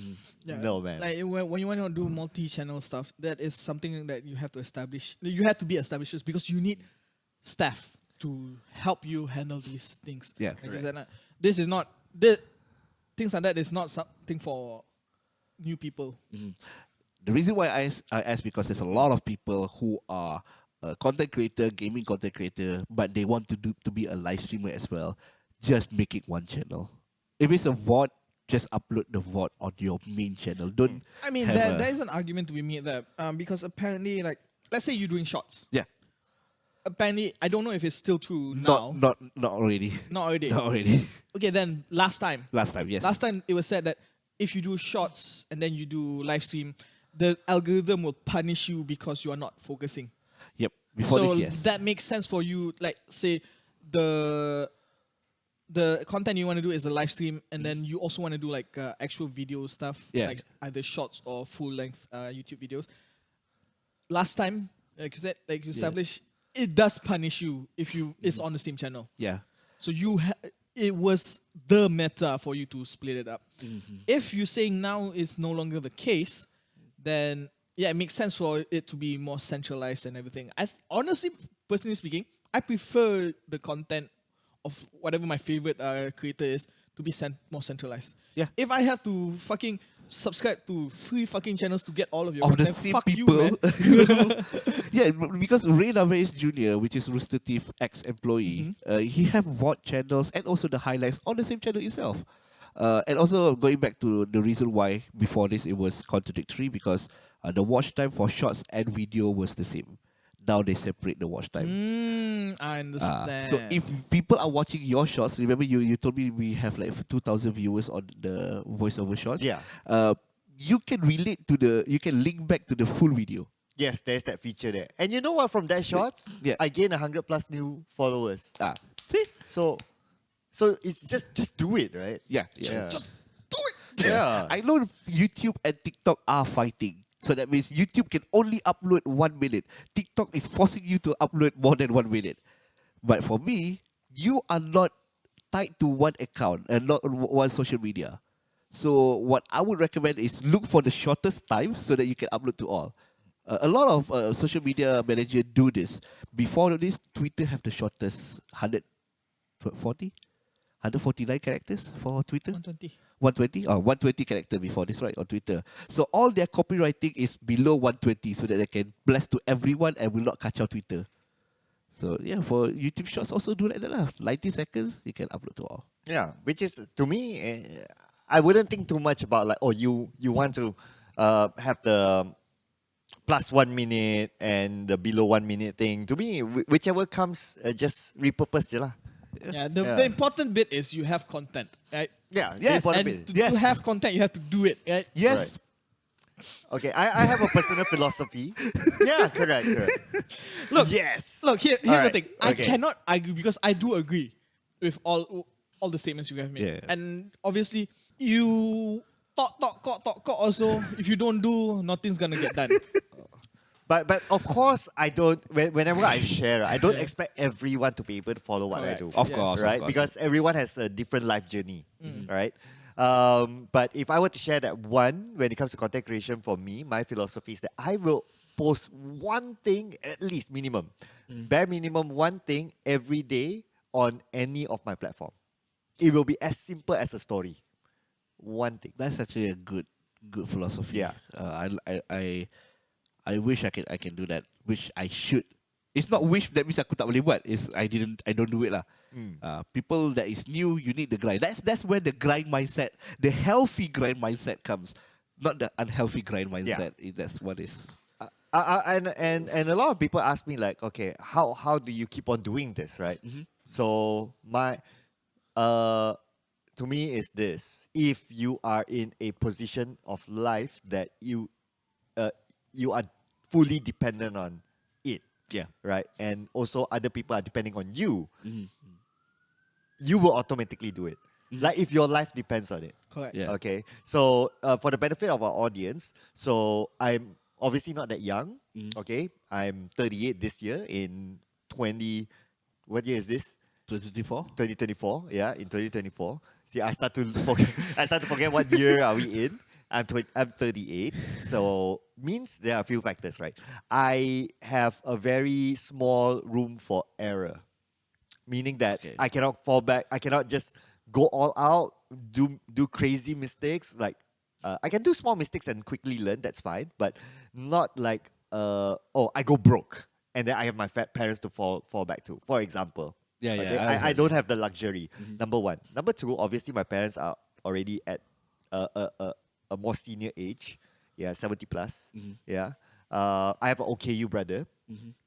No, man. Like when you want to do multi-channel stuff, that is something that you have to establish. You have to be established because you need staff to help you handle these things. Yeah, like you correct. said, this is not this, things like that is not something for new people. The reason why I ask because there's a lot of people who are content creator, gaming content creator, but they want to be a live streamer as well. Just make it one channel. If it's a VOD, just upload the VOD on your main channel. Don't. I mean, have there is an argument to be made there because apparently, like, let's say you're doing shots. Yeah. Apparently, I don't know if it's still true now. Not already. Not already. Not already. Okay, then last time. Last time, yes. Last time it was said that if you do shots and then you do live stream, the algorithm will punish you because you are not focusing. Yep. Before So this, yes. that makes sense for you. Like, say the content you want to do is a live stream, and then you also want to do like actual video stuff, Yeah. like either shots or full length YouTube videos. Last time, like you said, like you established, it does punish you if you it's on the same channel. Yeah. So it was the meta for you to split it up. If you're saying now it's no longer the case, then yeah, it makes sense for it to be more centralized and everything. Honestly, personally speaking, I prefer the content of whatever my favorite creator is to be more centralized. Yeah. If I have to fucking subscribe to 3 fucking channels to get all of your Of the content, same fuck people. you, man. Yeah, because Ray Navarez Jr., which is Rooster Teeth ex-employee, he have VOD channels and also the highlights on the same channel itself. And also going back to the reason why before this it was contradictory because the watch time for shots and video was the same. Now they separate the watch time. I understand. So if people are watching your shots, remember you told me we have like 2,000 viewers on the voiceover shots. Yeah. You can you can link back to the full video. Yes, there's that feature there. And you know what? From that shots, Yeah. I gained 100 plus new followers. See? So it's just do it, right? Yeah. just do it. Yeah. I know YouTube and TikTok are fighting. So that means YouTube can only upload 1 minute. TikTok is forcing you to upload more than 1 minute. But for me, you are not tied to one account and not one social media. So what I would recommend is look for the shortest time so that you can upload to all. A lot of social media managers do this. Before this, Twitter have the shortest 149 characters for Twitter. 120. 120 or 120 character before this, right, on Twitter. So all their copywriting is below 120 so that they can blast to everyone and will not catch out Twitter. So yeah, for YouTube Shorts also do like that. 90 seconds, you can upload to all. Yeah, which is to me, I wouldn't think too much about like, oh, you want to have the plus 1 minute and the below 1 minute thing. To me, whichever comes, just repurpose je lah. Yeah, the important bit is you have content, right? Yeah, the Yes, important And bit. to have content, you have to do it, right? Yes. Right. Okay, I have a personal philosophy. Yeah, correct. Look, yes. Look, here's the Alright, thing. okay. I cannot argue because I do agree with all the statements you have made. Yeah. And obviously, you talk also. If you don't do, nothing's gonna get done. But of course, I don't. Whenever I share, I don't expect everyone to be able to follow what I Correct. do. Of Yes. course. Right? Of course. Because everyone has a different life journey, right? But if I were to share that one, when it comes to content creation for me, my philosophy is that I will post one thing at least minimum, bare minimum one thing every day on any of my platform. It will be as simple as a story. One thing. That's actually a good philosophy. Yeah. I wish I can do that. Wish I should It's not wish that means aku tak boleh buat. I don't do it lah. People that is new, you need the grind. That's where the grind mindset, the healthy grind mindset comes, not the unhealthy grind mindset. That's what is. And a lot of people ask me like, okay, how do you keep on doing this, right? So my to me is this: if you are in a position of life that you are fully dependent on it, Yeah. right, and also other people are depending on you, you will automatically do it. Like if your life depends on it. Correct. Yeah. Okay. So for the benefit of our audience, so I'm obviously not that young. Okay. I'm 38 this year in 20. What year is this? 2024. 2024. Yeah, in 2024. See, I start to forget. I start to forget what year are we in. I'm 38. So means there are a few factors, right? I have a very small room for error, meaning that Okay. I cannot fall back. I cannot just go all out, do crazy mistakes. Like I can do small mistakes and quickly learn. That's fine, but not like I go broke and then I have my fat parents to fall back to. For example, Yeah, yeah, okay, I I understand, don't yeah. have the luxury. Number one, number two. Obviously, my parents are already at a more senior age. Yeah, 70 plus. Yeah, I have an OKU brother.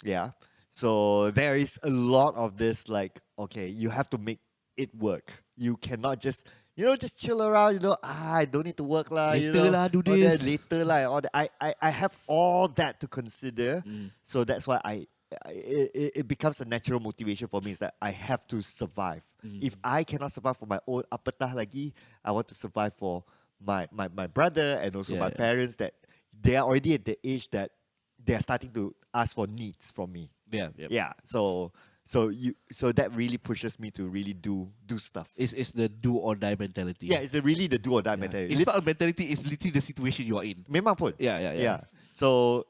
Yeah. So there is a lot of this, like, okay, you have to make it work. You cannot just, just chill around, I don't need to work lah, Later lah, do all that, this. later lah, all that. I have all that to consider. So that's why it becomes a natural motivation for me is that I have to survive. If I cannot survive for my own apatah lagi, I want to survive for my brother and also my parents that they are already at the age that they are starting to ask for needs from me. Yeah, yeah. Yeah. So that really pushes me to really do stuff. It's the do or die mentality. Yeah, it's really the do or die mentality. It's not a mentality. It's literally the situation you are in. Memang pun. Yeah. So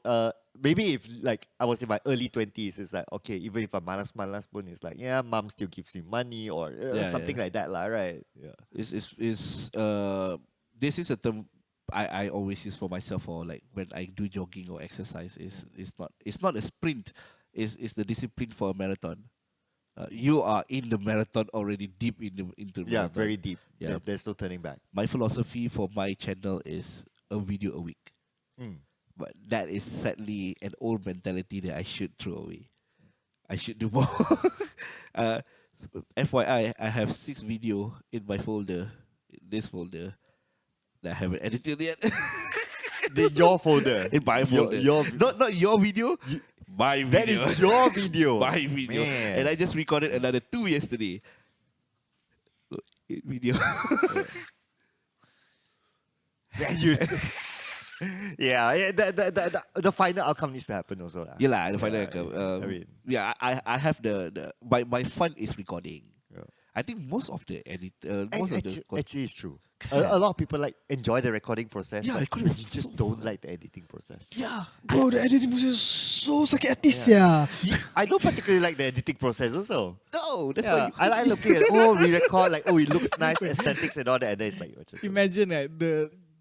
maybe if like I was in my early 20s, it's like okay, even if I'm malas pun, it's like mom still gives me money or something like that lah, right? Yeah. This is a term I always use for myself or like when I do jogging or exercise. It's not a sprint. It's the discipline for a marathon. You are in the marathon already deep into the marathon. Very deep. Yeah. There's no turning back. My philosophy for my channel is a video a week. But that is sadly an old mentality that I should throw away. I should do more. FYI, I have 6 video in my folder, this folder, that I haven't edited yet. Your folder. In my folder. Not your video. My video. That is your video. My video. Man. And I just recorded another 2 yesterday. So, video. The final outcome needs to happen also lah. Yeah lah, the final outcome. I mean, I have my fun is recording. Yeah. I think most of the actually, it's true. A lot of people enjoy the recording process. Yeah, but recording you is just so don't fun. like the editing process. yeah. Bro, the editing process is so sakit hati sia. I don't particularly like the editing process also. No, that's why I like looking at we record it looks nice, aesthetics and all that, and then it's like Imagine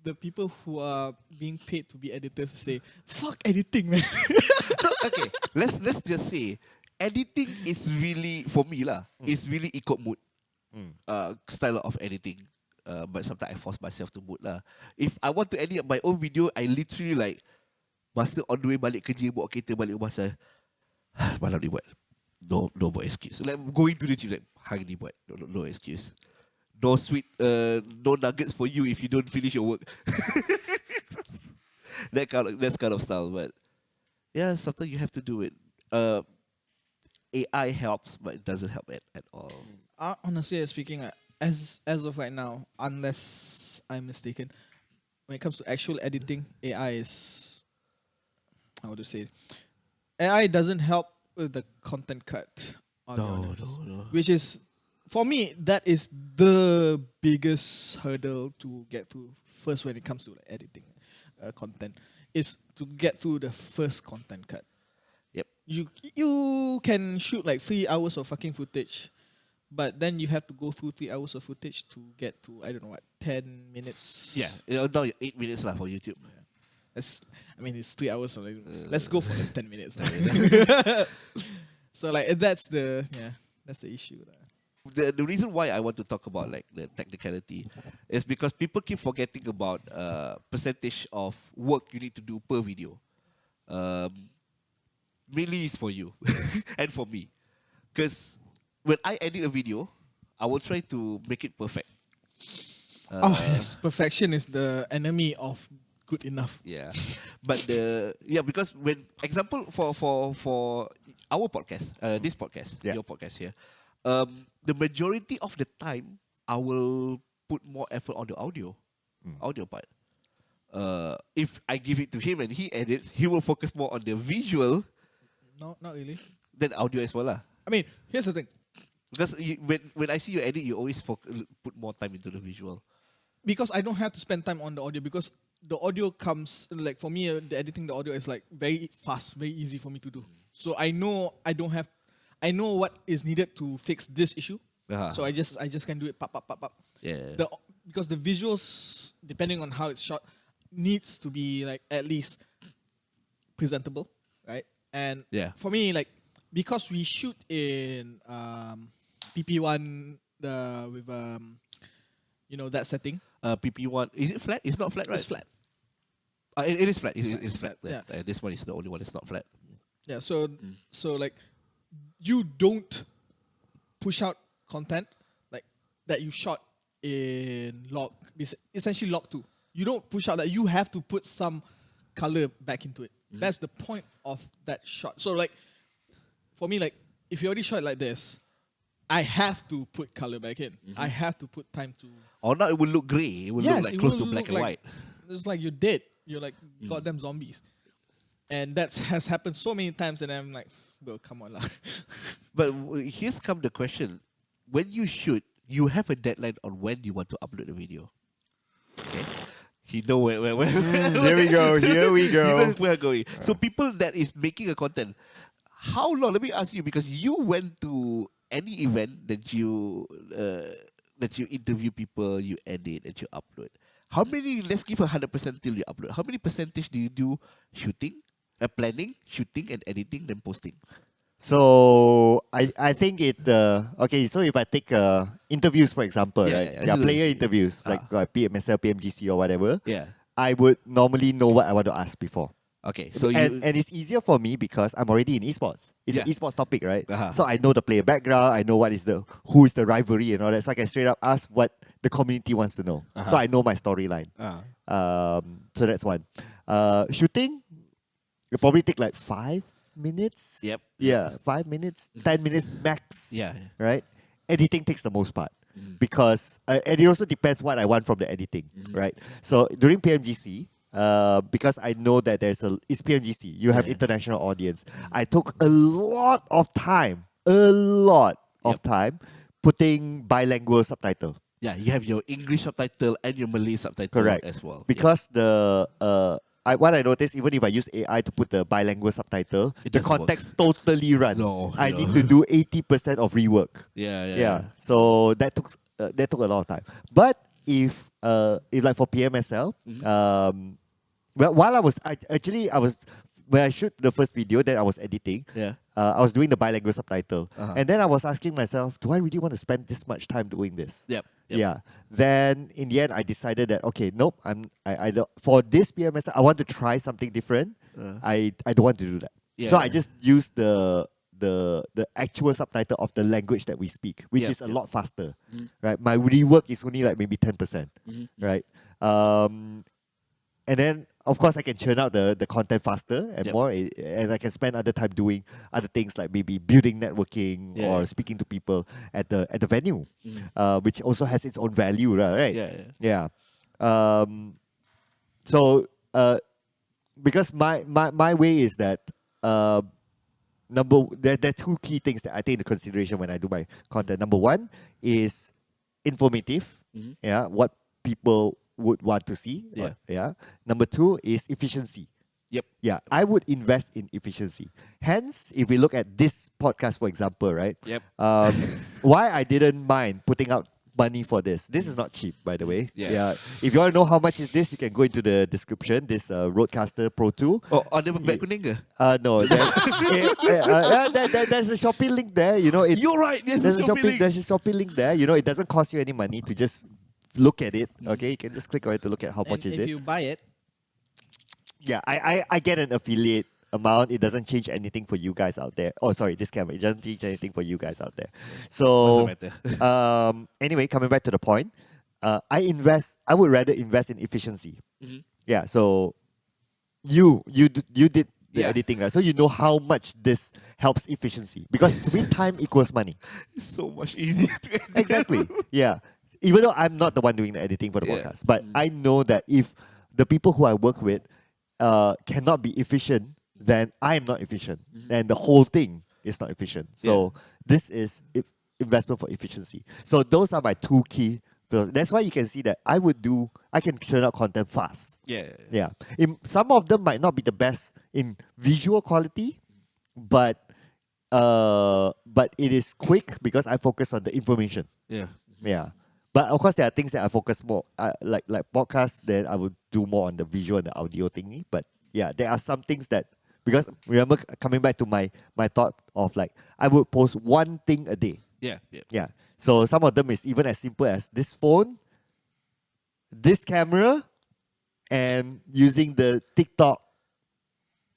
the people who are being paid to be editors say, "Fuck editing, man." okay, let's just say editing is really for me lah. It's really ikut mood. Style of editing. But sometimes I force myself to mood lah. If I want to edit my own video, I literally like masa on the way balik kerja, bawa kereta balik rumah saya, malam ni buat. No more excuse. Like going to the gym, like hari ni buat. No excuse. No sweet, no nuggets for you if you don't finish your work. That's kind of style, but yeah, something you have to do it. AI helps, but it doesn't help at all. Honestly speaking, as of right now, unless I'm mistaken, when it comes to actual editing, AI is how to say it? AI doesn't help with the content cut. I'll be honest. No. Which is, for me, that is the biggest hurdle to get through first when it comes to editing content, is to get through the first content cut. Yep. You can shoot like 3 hours of fucking footage, but then you have to go through 3 hours of footage to get to, I don't know what, 10 minutes. Yeah, now 8 minutes lah for YouTube. It's 3 hours. So like, let's go for like 10 minutes. So like that's the issue. The reason why I want to talk about like the technicality is because people keep forgetting about percentage of work you need to do per video. Mainly is for you and for me, because when I edit a video, I will try to make it perfect. Yes, perfection is the enemy of good enough. Yeah, but because when example for our podcast, this podcast, Yeah. your podcast here, the majority of the time I will put more effort on the audio part. If I give it to him and he edits, he will focus more on the visual No, not really. than audio as well, lah. I mean, here's the thing. Because when I see you edit, you always put more time into the visual. Because I don't have to spend time on the audio, because the audio comes, like for me, the editing the audio is like very fast, very easy for me to do. So I know I know what is needed to fix this issue. Uh-huh. So I just can do it pop. Yeah. Because the visuals, depending on how it's shot, needs to be like at least presentable, right? And Yeah. for me, like because we shoot in PP1 with that setting. PP1, is it flat? It's not flat, right? It's flat. It is flat. It's It's flat. flat, Yeah. This one is the only one that's not flat. Yeah, so like you don't push out content like that you shot in log, essentially log 2. You don't push out that, you have to put some color back into it. That's the point of that shot. So like for me, like if you already shot it like this, I have to put color back in. I have to put time to. Or not, it will look grey. It will look like close to black and white. It's like you're dead. You're like goddamn zombies. And that has happened so many times, and I'm like, bro, come on lah. But here's come the question: when you shoot, you have a deadline on when you want to upload the video. Okay, you know where Here we go. Here we you know go. where we're going. So people that is making a content, how long? Let me ask you, because you went to any event that you interview people, you edit, and you upload. How many? Let's give 100% till you upload. How many percentage do you do shooting, planning, shooting, and editing, then posting? So I think it okay. So if I take interviews for example, Yeah, right? yeah, Yeah, so- player interviews like PMSL, PMGC or whatever. Yeah. I would normally know what I want to ask before. Okay. So And it's easier for me because I'm already in esports. It's an Yeah. esports topic, right? Uh-huh. So I know the player background. I know who is the rivalry and all that. So I can straight up ask what the community wants to know. So I know my storyline. So that's one. Shooting, it'll probably take like 5 minutes. Yep. Yeah, 5 minutes, 10 minutes max. Yeah. Right? Editing takes the most part. Because and it also depends what I want from the editing, right? So during PMGC, because I know that it's PMGC, you have international audience. I took a lot of time putting bilingual subtitle. Yeah, you have your English subtitle and your Malay subtitle Correct. as well. Because what I noticed, even if I use AI to put the bilingual subtitle, It the doesn't work. context totally run. No, I no. need to do 80% of rework. Yeah. So that took a lot of time. But if like for PMSL, well, while I was when I shoot the first video, then I was editing. Yeah. I was doing the bilingual subtitle, Uh-huh. and then I was asking myself, do I really want to spend this much time doing this? Yep. Yeah. Then in the end, I decided that okay, nope. I don't, for this PMS, I want to try something different. I don't want to do that. Yeah, So yeah. I just use the actual subtitle of the language that we speak, which Yep, is a yep. lot faster, right? My rework is only like maybe 10%, right? And then of course I can churn out the content faster and Yep. more, and I can spend other time doing other things like maybe building networking Yeah, or yeah. speaking to people at the venue, which also has its own value, right? Yeah. So because my way is that there are two key things that I take into consideration when I do my content. Number one is informative, what people would want to see. Number two is efficiency. Yep. Yeah, I would invest in efficiency. Hence, if we look at this podcast, for example, right? Yep. Why I didn't mind putting out money for this. This is not cheap, by the way. Yeah. If you want to know how much is this, you can go into the description. This Roadcaster Pro 2. Oh, ada back kuning ke? No, there's a Shopee link there. You know, You're right. There's a Shopee link. There's a Shopee link there. You know, it doesn't cost you any money to just look at it. Okay, you can just click on it to look at how much And is if it. you buy it, Yeah, I get an affiliate amount. It doesn't change anything for you guys out there. Oh, sorry, this camera. It doesn't change anything for you guys out there. So, Doesn't matter. anyway, coming back to the point, I would rather invest in efficiency. Mm-hmm. Yeah. So, you did the Yeah. editing, right? So you know how much this helps efficiency because to me, time equals money. It's so much easier to edit. Exactly. Yeah. Even though I'm not the one doing the editing for the Yeah. podcast, but I know that if the people who I work with cannot be efficient, then I am not efficient, and the whole thing is not efficient. So this is investment for efficiency. So those are my two key. That's why you can see that I can churn out content fast. Yeah. Yeah. Some of them might not be the best in visual quality, but it is quick because I focus on the information. Yeah. Yeah. But of course, there are things that I focus more, like podcasts. Then I would do more on the visual and the audio thingy. But yeah, there are some things that, because remember coming back to my thought of like I would post one thing a day. Yeah. Yeah. Yeah. So some of them is even as simple as this phone, this camera, and using the TikTok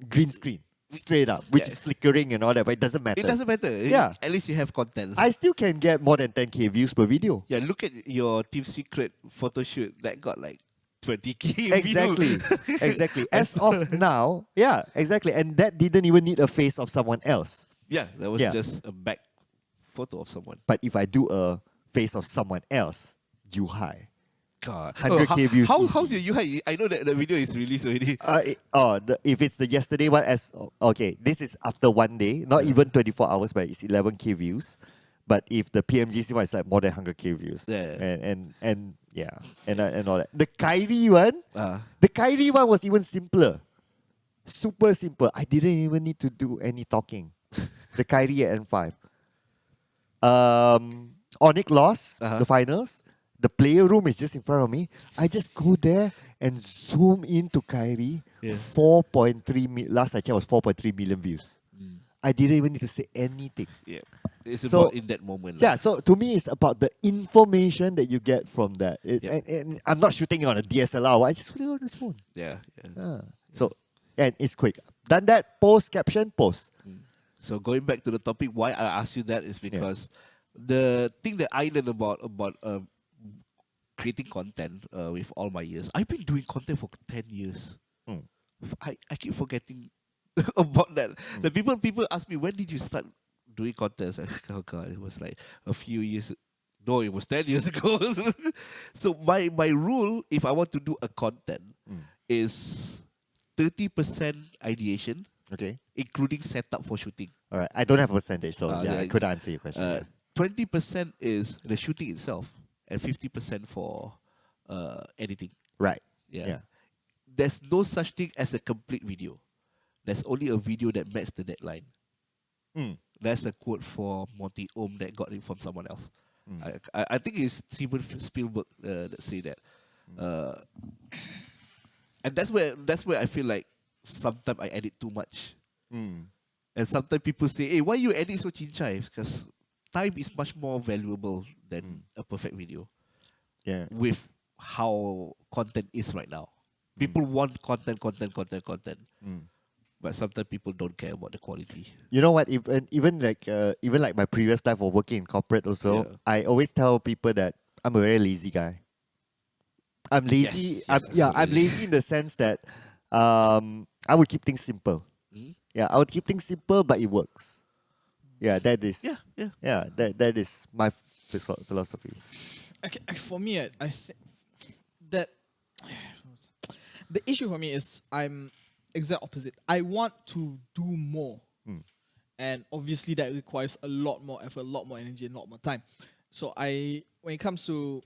green screen straight up, which is flickering and all that, but it doesn't matter. It doesn't matter. Yeah. At least you have content. I still can get more than 10K views per video. Yeah, look at your Team Secret photo shoot that got like 20K Exactly. views. Exactly. As of now, yeah, exactly. And that didn't even need a face of someone else. Yeah, that was Yeah. just a back photo of someone. But if I do a face of someone else, you high. God. 100K views easy. How's your UI? I know that the video is released already. If it's the yesterday one, okay, this is after one day, not even 24 hours, but it's 11K views. But if the PMGC one is like more than 100K views, Yeah. and all that. The Kyrie one was even simpler, super simple. I didn't even need to do any talking. The Kyrie at N5. Onyx lost the finals. The player room is just in front of me. I just go there and zoom into Kyrie. Yeah. 4.3 million. Last I checked was 4.3 million views. I didn't even need to say anything. Yeah. It's So- about in that moment. Yeah, so to me, it's about the information that you get from that. And I'm not shooting it on a DSLR. I just shoot it on this phone. Yeah. So, and it's quick. Done that, post, caption, post. So going back to the topic, why I asked you that is because the thing that I learned about creating content with all my years, I've been doing content for 10 years. I keep forgetting about that. The people ask me, when did you start doing content? Like, oh God, it was like a few years. No, it was 10 years ago. So my rule, if I want to do a content, is 30% ideation, Okay. including setup for shooting. All right. I don't have a percentage, so I yeah. couldn't answer your question. 20% is the shooting itself, and 50% for editing. Right. Yeah. Yeah. There's no such thing as a complete video. There's only a video that met the deadline. That's a quote for Monty Ohm that got it from someone else. I think it's Steven Spielberg that say that. And that's where I feel like sometimes I edit too much. And sometimes people say, hey, why you edit so chincai? Because time is much more valuable than a perfect video. Yeah. With how content is right now. People want content. But sometimes people don't care about the quality. You know what? Even like my previous life of working in corporate also, I always tell people that I'm a very lazy guy. I'm lazy. I'm lazy in the sense that I would keep things simple. Yeah, I would keep things simple, but it works. Yeah, that is. That is my philosophy. Okay, for me, I think that the issue for me is I'm exact opposite. I want to do more, and obviously that requires a lot more effort, a lot more energy, and a lot more time. So when it comes to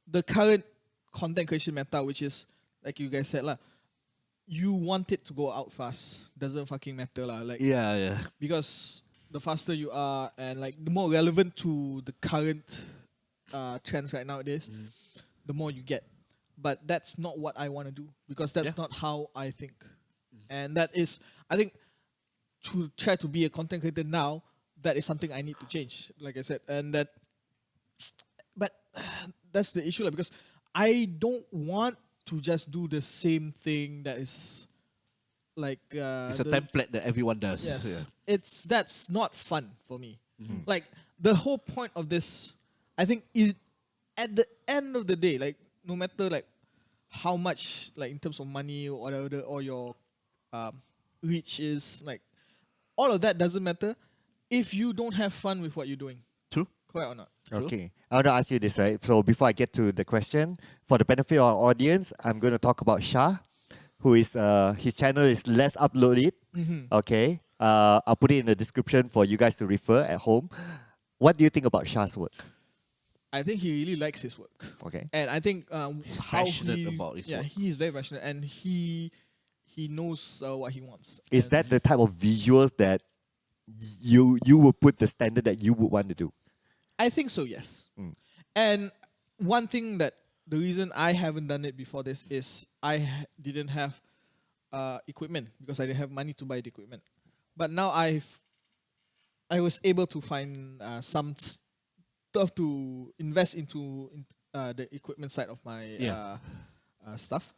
the current content creation meta, which is like you guys said lah, you want it to go out fast. Doesn't fucking matter lah. Like because the faster you are, and like the more relevant to the current trends right nowadays, the more you get. But that's not what I want to do because that's not how I think. And that is, I think, to try to be a content creator now, that is something I need to change. Like I said, and that, but that's the issue, like, because I don't want to just do the same thing that is like It's a template that everyone does. yes, Yeah. that's not fun for me. Like the whole point of this, I think, is at the end of the day, like no matter like how much, like in terms of money or whatever, or your reach is, like all of that doesn't matter if you don't have fun with what you're doing. True. Correct or not? Okay, I want to ask you this, right? So before I get to the question, for the benefit of our audience, I'm going to talk about Shah, who is his channel is less uploaded. Okay, I'll put it in the description for you guys to refer at home. What do you think about Shah's work? I think he really likes his work, Okay, and I think He's how passionate he, about his work. he is very passionate, and he knows what he wants. is And that the type of visuals that you would put the standard that you would want to do? I think so, yes. Mm. And one thing that the reason I haven't done it before this is I didn't have equipment because I didn't have money to buy the equipment. But now I was able to find some stuff to invest into the equipment side of my stuff.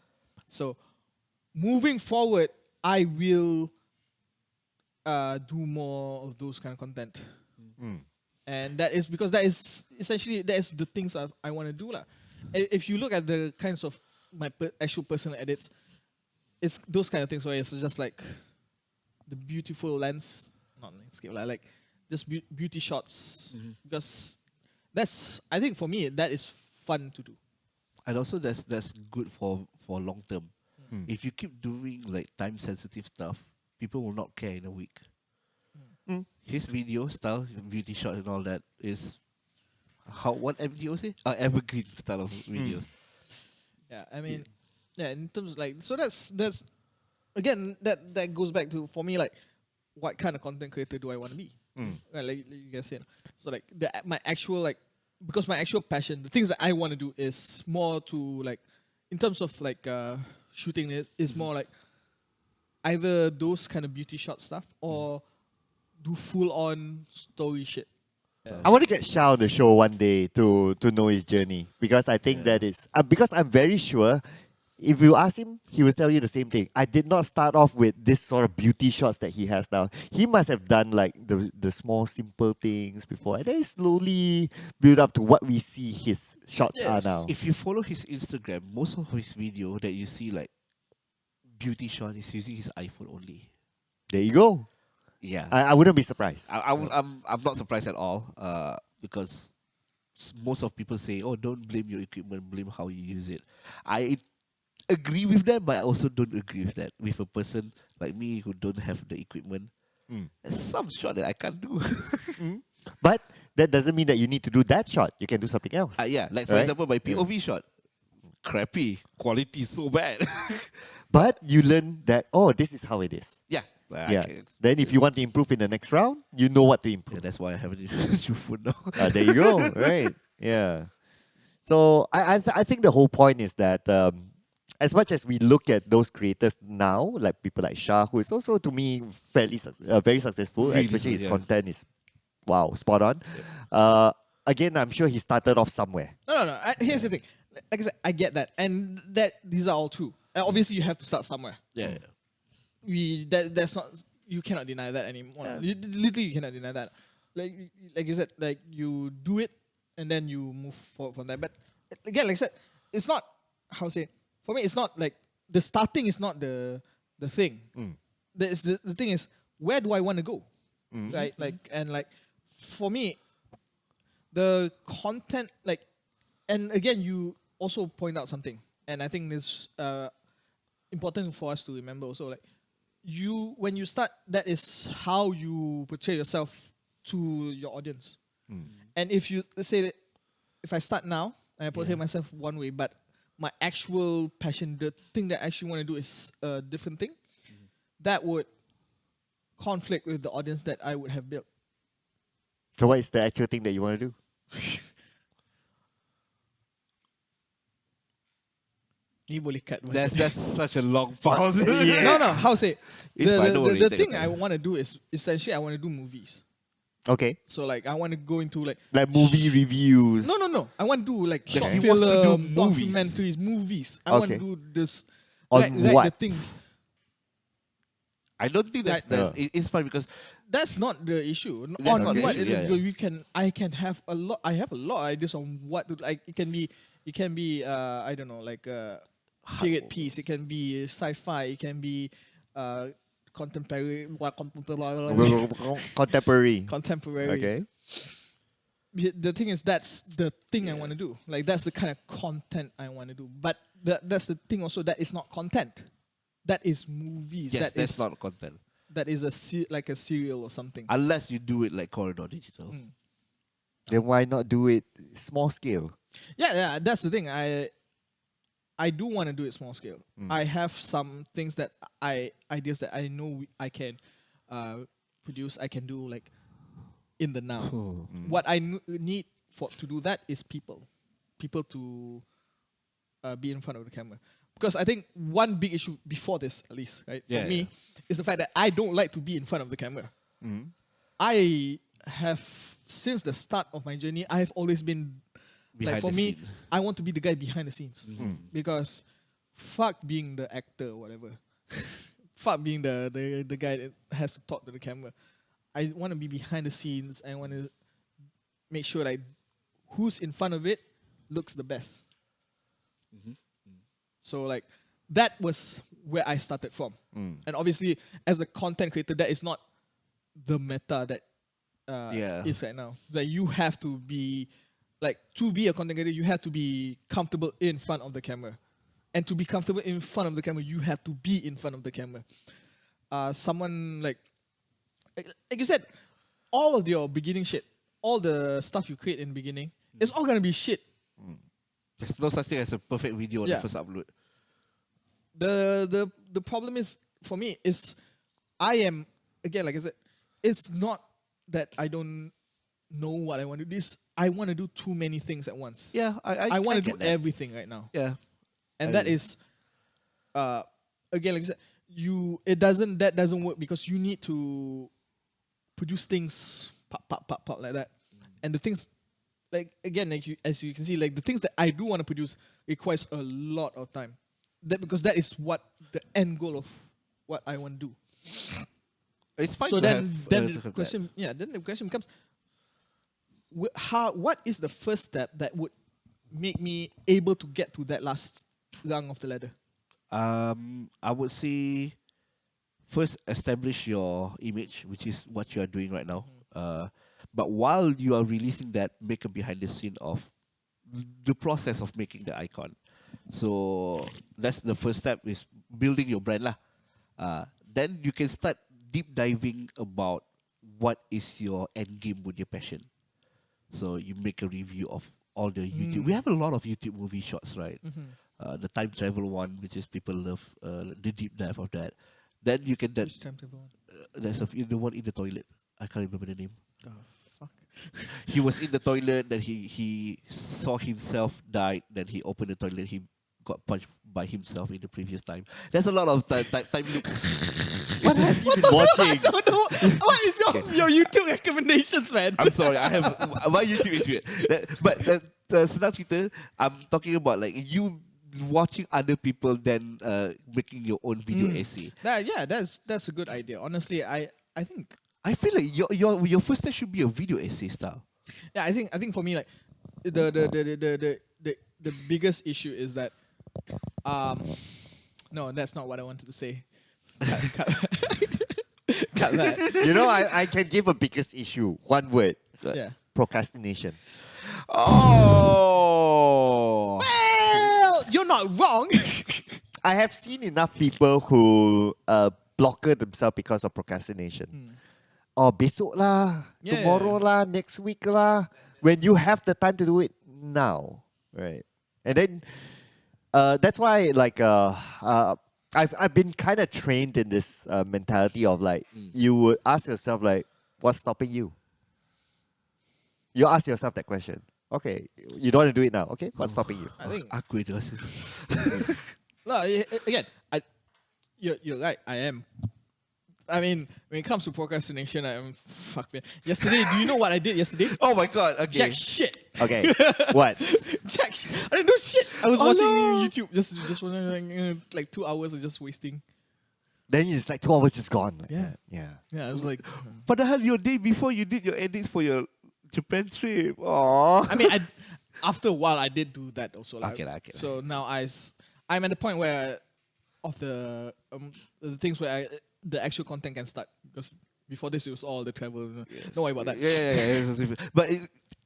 So moving forward, I will do more of those kind of content. And that is because that is essentially that is the things I want to do lah. If you look at the kinds of my actual personal edits, it's those kind of things where it's just like the beautiful lens, not landscape, like just beauty shots. Because that's, I think for me, that is fun to do. And also that's good for long term. If you keep doing like time sensitive stuff, people will not care in a week. His video style, beauty shot and all that is what video say? Evergreen style of video. Yeah, I mean, in terms of like, so that's again that goes back to, for me, like what kind of content creator do I want to be? Right, like you guys said. So like my actual, like, because my actual passion, the things that I want to do is more to like, in terms of like shooting is more like either those kind of beauty shot stuff or do full on story shit. I want to get Shah on the show one day to know his journey, because I think that is because I'm very sure if you ask him, he will tell you the same thing. I did not start off with this sort of beauty shots that he has now. He must have done like the small simple things before, and then he slowly build up to what we see his shots are now. If you follow his Instagram, most of his video that you see like beauty shot is using his iPhone only. There you go. Yeah, I wouldn't be surprised. I'm not surprised at all. Because most of people say, "Oh, don't blame your equipment, blame how you use it." I agree with that, but I also don't agree with that. With a person like me who don't have the equipment, there's some shot that I can't do. But that doesn't mean that you need to do that shot. You can do something else. Yeah, like for Right? example, my POV shot, crappy quality, so bad. But you learn that, oh, this is how it is. Yeah. Yeah. Then if you want to improve in the next round, you know what to Yeah, improve. that's why I haven't used your phone now. There you go. Right. Yeah. So I think the whole point is that as much as we look at those creators now, like people like Shah, who is also to me fairly very successful, Really especially so, his yeah. content is spot on. Again, I'm sure he started off somewhere. No. Here's the thing. Like I said, I get that, and that these are all true. And obviously, you have to start somewhere. Yeah. That's not, you cannot deny that anymore. Literally, you cannot deny that. Like you said, like you do it and then you move forward from there. But again, like I said, it's not, how to say, for me, it's not like the starting is not the thing. The thing is, where do I want to go? Right? Like, and like for me, the content, like, and again, you also point out something, and I think this important for us to remember also, like, when you start, that is how you portray yourself to your audience. And if you, let's say that if I start now and I portray myself one way, but my actual passion, the thing that I actually want to do is a different thing, that would conflict with the audience that I would have built. So what is the actual thing that you want to do? Ni boleh cut. That's such a long pause. No, how say? It's fine, don't worry, The take thing your I time. want to do is essentially I want to do movies. Okay. So like I want to go into like Movie reviews. No. I want to do like short he wants to do film, movies. documentaries, movies. I want to Okay. do this. On like what? the things. I don't think it's fine because That's not the issue. That's On not the what issue, yeah. you can, I can have a lot. I have a lot of ideas on what to, like. It can be. I don't know, like period piece. It can be sci-fi. It can be contemporary. Contemporary. Contemporary. Okay. The thing is, that's the thing I want to do. Like that's the kind of content I want to do. But that's the thing also. That is not content. That is movies. yes, that's is not content. that is like a serial or something. Unless you do it like Corridor Digital. Then why not do it small scale? Yeah, that's the thing. I do want to do it small scale. I have some things that ideas that I know I can produce. I can do like in the now. What I need to do that is people to be in front of the camera. Because I think one big issue before this, at least, right, for me, is the fact that I don't like to be in front of the camera. I have, since the start of my journey, I have always been, Behind like for the me, scene. I want to be the guy behind the scenes. Because fuck being the actor or whatever. Fuck being the guy that has to talk to the camera. I want to be behind the scenes. I want to make sure like who's in front of it looks the best. So like that was where I started from. And obviously as a content creator, that is not the meta that is right now. That you have to be like, to be a content creator, you have to be comfortable in front of the camera. And to be comfortable in front of the camera, you have to be in front of the camera. Someone like you said, all of your beginning shit, all the stuff you create in the beginning, it's all gonna be shit. There's no such thing as a perfect video on the first upload. The problem is, for me, is I am, again, like I said, it's not that I don't know what I want to do. I want to do too many things at once. Yeah, I want to do get that. everything right now. Yeah. And that is, again, like I said, that doesn't work because you need to produce things pop like that. And the things, like again, like as you can see, like the things that I do want to produce requires a lot of time. Because that is what the end goal of what I want to do. It's fine So to then have, then to the have question, then the question becomes, what is the first step that would make me able to get to that last rung of the ladder? I would say first establish your image, which is what you are doing right now. But while you are releasing that, make a behind the scene of the process of making the icon. So that's the first step, is building your brand lah. Then you can start deep diving about what is your end game with your passion. So you make a review of all the YouTube. We have a lot of YouTube movie shots, right? The time travel one, which is people love the deep dive of that. Then you can Which time travel one? there's the one in the toilet. I can't remember the name. The fuck? He was in the toilet, then he saw himself died, then he opened the toilet, he got punched by himself in the previous time. There's a lot of time loop. What has he been watching? I don't know. What is your YouTube recommendations, man? I'm sorry, I have my YouTube is weird. But senang cerita, I'm talking about like you watching other people then making your own video essay. That's a good idea. Honestly, I think. I feel like your first step should be a video essay style. Yeah, I think for me, like the biggest issue is that no, that's not what I wanted to say. Cut that. You know, I can give a biggest issue. One word. Yeah. Procrastination. Oh. Well, you're not wrong. I have seen enough people who blocker themselves because of procrastination. Oh, besok lah, Yeah. tomorrow lah, next week lah. When you have the time to do it now, right? And then that's why, like, I've been kind of trained in this mentality of like, you would ask yourself like, what's stopping you? You ask yourself that question. Okay, you don't want to do it now. Okay, what's stopping you? I think Aku itu rasa. No, again, you're right. I am. I mean, when it comes to procrastination, I'm fuck man. Yesterday, do you know what I did yesterday? Oh my god. Okay. Jack shit. Okay, what? Jack shit. I didn't do shit. I was Oh, watching no. YouTube. Just like 2 hours of just wasting. Then it's like 2 hours just gone. Like Yeah. that. Yeah. Yeah, I was like, Padahal your day before you did your edits for your Japan trip. Oh. I mean, after a while I did do that also. Like, Okay lah, okay lah. So now I'm at the point where of the things where the actual content can start, because before this it was all the travel. Don't worry about that. Yeah. But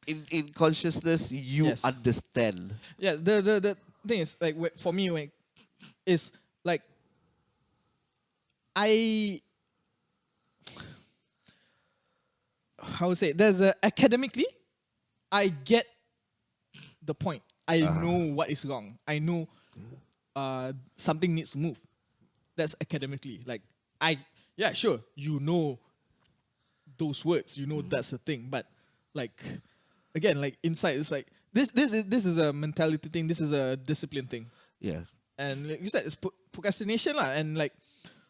in consciousness, you Yes. understand. Yeah, the thing is like for me when is like how to say there's academically I get the point. I know what is wrong. I know something needs to move. That's academically. Like yeah, sure, you know those words, you know that's the thing, but like again, like inside it's like this is a mentality thing, this is a discipline thing. Yeah. And like you said, it's procrastination lah. And like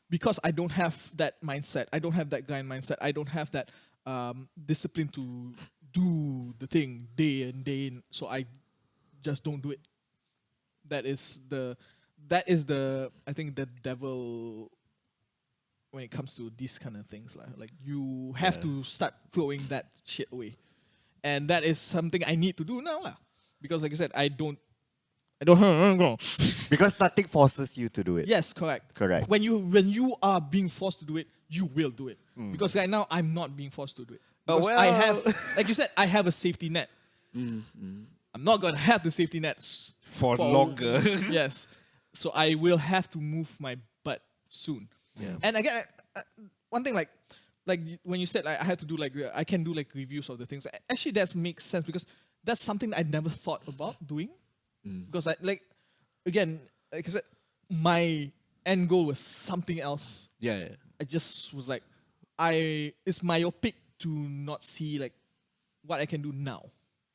because I don't have that mindset, I don't have that grind mindset, I don't have that discipline to do the thing day in day in, so I just don't do it. That is the I think the devil when it comes to these kind of things lah. Like you have to start throwing that shit away, and that is something I need to do now lah. Because like I said, I don't. Because nothing forces you to do it. Yes, correct. Correct. When you are being forced to do it, you will do it. Because right now I'm not being forced to do it. Oh, Because well. I have, like you said, I have a safety net. I'm not gonna have the safety net For longer. Yes, so I will have to move my butt soon. Yeah. And again, one thing like when you said like I have to do like I can do like reviews of the things. Actually, that makes sense because that's something I never thought about doing. Because again, like I said, my end goal was something else. Yeah. I just was like, it's myopic to not see like what I can do now.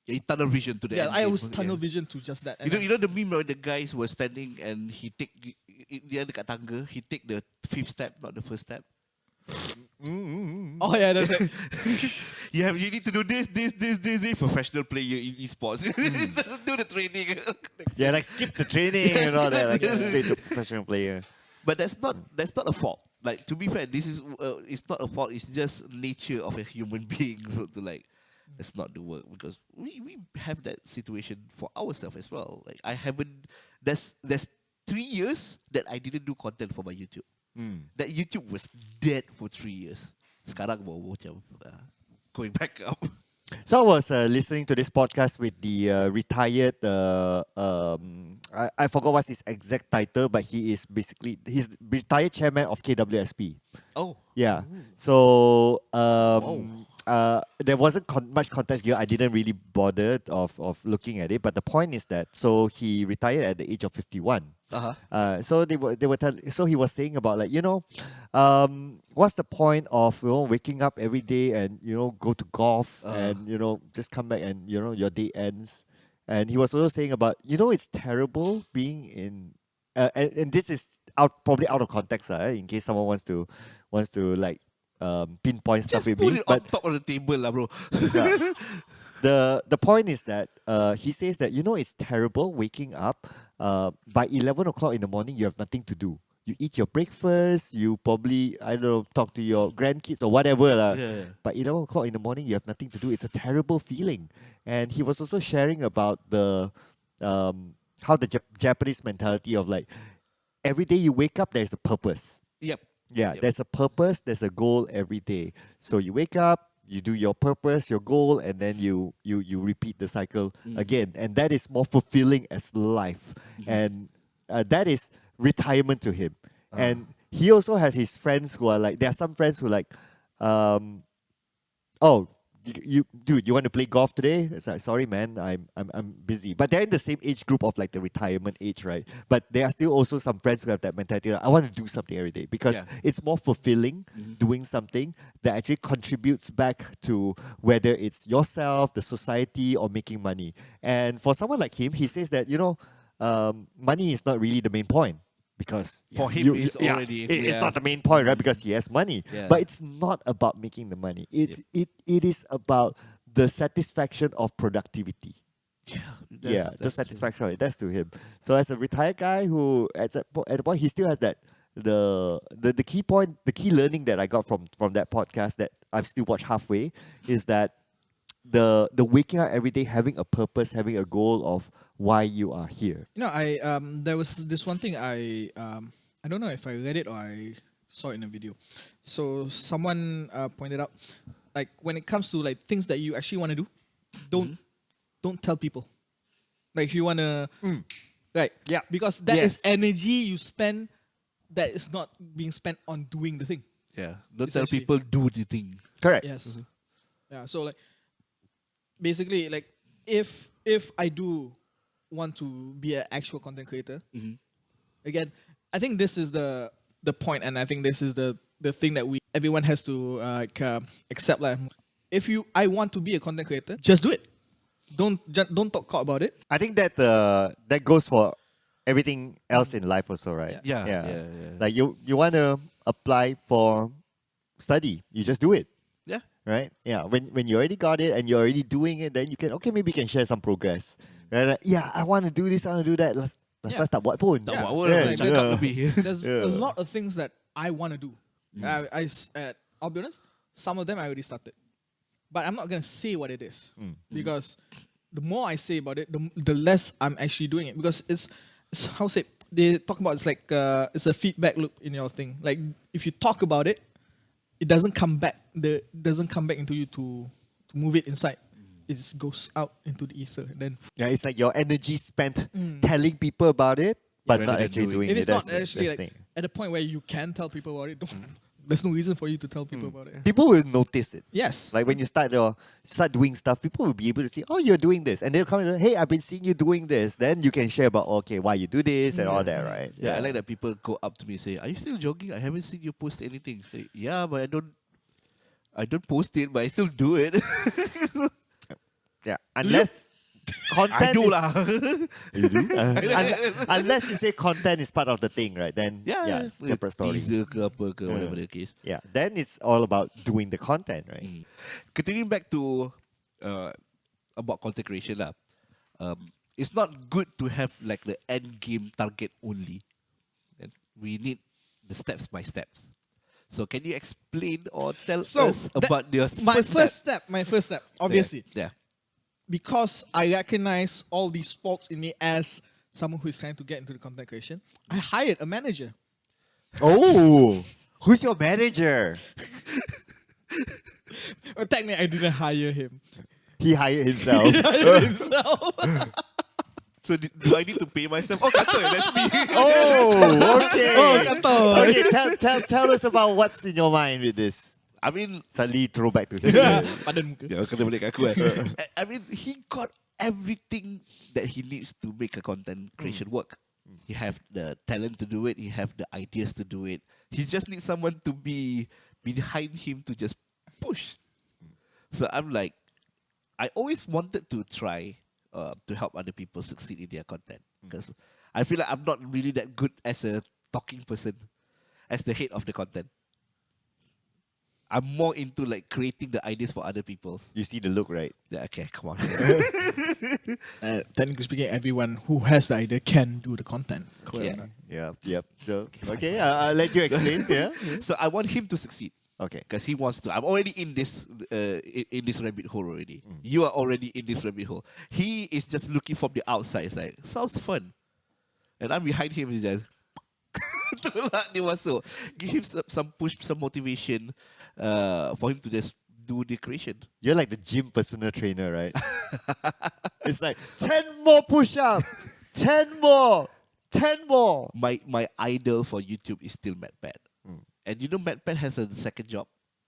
Yeah, tunnel vision to the Yeah, end I game. was tunnel vision to just that. You know the meme where the guys were standing and he take dia dekat tangga, he take the fifth step, not the first step. Oh yeah, that's it. You need to do this. Professional player in esports. Do the training. Yeah, like skip the training and all that. Like straight to professional player. But that's not a fault. Like to be fair, this is it's not a fault. It's just nature of a human being to like. Let's not do work because we have that situation for ourselves as well. Like I haven't. There's 3 years that I didn't do content for my YouTube. That YouTube was dead for 3 years. Sekarang macam going back up. So I was listening to this podcast with the retired. I forgot what's his exact title, but he's retired chairman of KWSP. Oh. Yeah. So there wasn't much context here. I didn't really bother of looking at it. But the point is that so he retired at the age of 51. So so he was saying about like what's the point of waking up every day and go to golf and just come back and your day ends. And he was also saying about it's terrible being in and this is probably out of context in case someone wants to like pinpoint stuff Just with put me. it on But top of the table, bro. the point is that he says that it's terrible waking up by 11 o'clock in the morning. You have nothing to do. You eat your breakfast. You probably talk to your grandkids or whatever Yeah. But 11 o'clock in the morning you have nothing to do. It's a terrible feeling. And he was also sharing about the how the Japanese mentality of like every day you wake up there's a purpose. Yep. Yeah, there's a purpose, there's a goal every day. So you wake up, you do your purpose, your goal, and then you repeat the cycle again. And that is more fulfilling as life. And that is retirement to him. And he also had his friends who are like, there are some friends who are like, you want to play golf today? It's like, sorry man, I'm busy. But they're in the same age group of like the retirement age, right? But there are still also some friends who have that mentality. Like, I want to do something every day because it's more fulfilling doing something that actually contributes back to whether it's yourself, the society, or making money. And for someone like him, he says that money is not really the main point. Because For him, it's already it's not the main point, right? Because he has money, Yeah. but it's not about making the money. It is about the satisfaction of productivity. The satisfaction of it. That's to him. So as a retired guy who at the point he still has that the key point, the key learning that I got from that podcast that I've still watched halfway is that the waking up every day, having a purpose, having a goal of why you are here. You know, I there was this one thing I don't know if I read it or I saw it in a video. So someone pointed out, like when it comes to like things that you actually want to do, don't tell people. Like if you wanna, right? Yeah. Because that is Yes. energy you spend that is not being spent on doing the thing. Yeah. Don't tell Essentially. people do the thing. Correct. Yes. Yeah. So like, basically, like if I do want to be an actual content creator, again, I think this is the point, and I think this is the thing that everyone has to accept. Like, if I want to be a content creator, just do it. Don't talk about it. I think that that goes for everything else in life also, right? Yeah. Like you want to apply for study, you just do it. Yeah. Right? Yeah. When you already got it and you're already doing it, then you can maybe you can share some progress. Right? Like, yeah, I want to do this, I want to do that. Let's start buat pun. Tak Yeah. buat apa, Yeah. cakap lebih. There's Yeah. a lot of things that I want to do. I'll be honest, some of them I already started, but I'm not gonna say what it is because the more I say about it, the less I'm actually doing it, because it's how say they talk about, it's like it's a feedback loop in your thing. Like if you talk about it, it doesn't come back. Doesn't come back into you to move it inside. It just goes out into the ether. And then Yeah, it's like your energy spent telling people about it, but Yeah, not rather than actually doing doing if it. it's not That's actually the like thing. at the point where you can tell people about it, there's no reason for you to tell people about it. People will notice it. Yes. Like when you start doing stuff, people will be able to see, oh, you're doing this, and they'll come and hey, I've been seeing you doing this. Then you can share about why you do this and all that, right? Yeah, I like that people go up to me and say, "Are you still jogging? I haven't seen you post anything." Say, yeah, but I don't post it, but I still do it. Yeah, unless content I do is, lah. You do? Unless you say content is part of the thing, right? Then separate story. Teaser ke apa ke, whatever the case. Yeah, then it's all about doing the content, right? Continuing back to about content creation lah. It's not good to have like the end game target only. And we need the steps by steps. So can you explain or tell us about your my first step? My first step, obviously, Yeah. because I recognize all these faults in me as someone who is trying to get into the content creation, I hired a manager. Oh, who's your manager? Well, technically, I didn't hire him. He hired himself. He hired himself. So do I need to pay myself? Oh, kata, that's me. Oh, okay. Kata. Okay, tell us about what's in your mind with this. I mean, Suddenly throw back to him. Padan muka. yeah, kena balik kat aku I mean, he got everything that he needs to make a content creation work. He have the talent to do it. He have the ideas to do it. He just needs someone to be behind him to just push. So I'm like, I always wanted to try to help other people succeed in their content, because I feel like I'm not really that good as a talking person, as the head of the content. I'm more into like creating the ideas for other people. You see the look, right? Yeah, okay, come on. Technically speaking, everyone who has the idea can do the content. Correct. Yeah. Yep. So, okay, I'll let you explain. Yeah. So I want him to succeed. Okay. Because he wants to. I'm already in this rabbit hole already. You are already in this rabbit hole. He is just looking from the outside. It's like, sounds fun. And I'm behind him. He's just tolak dia masuk. Give him some push, some motivation for him to just do the creation. You're like the gym personal trainer, right? It's like 10 more push-ups, 10 more, 10 more. My idol for YouTube is still MatPat. And you know MatPat has a second job.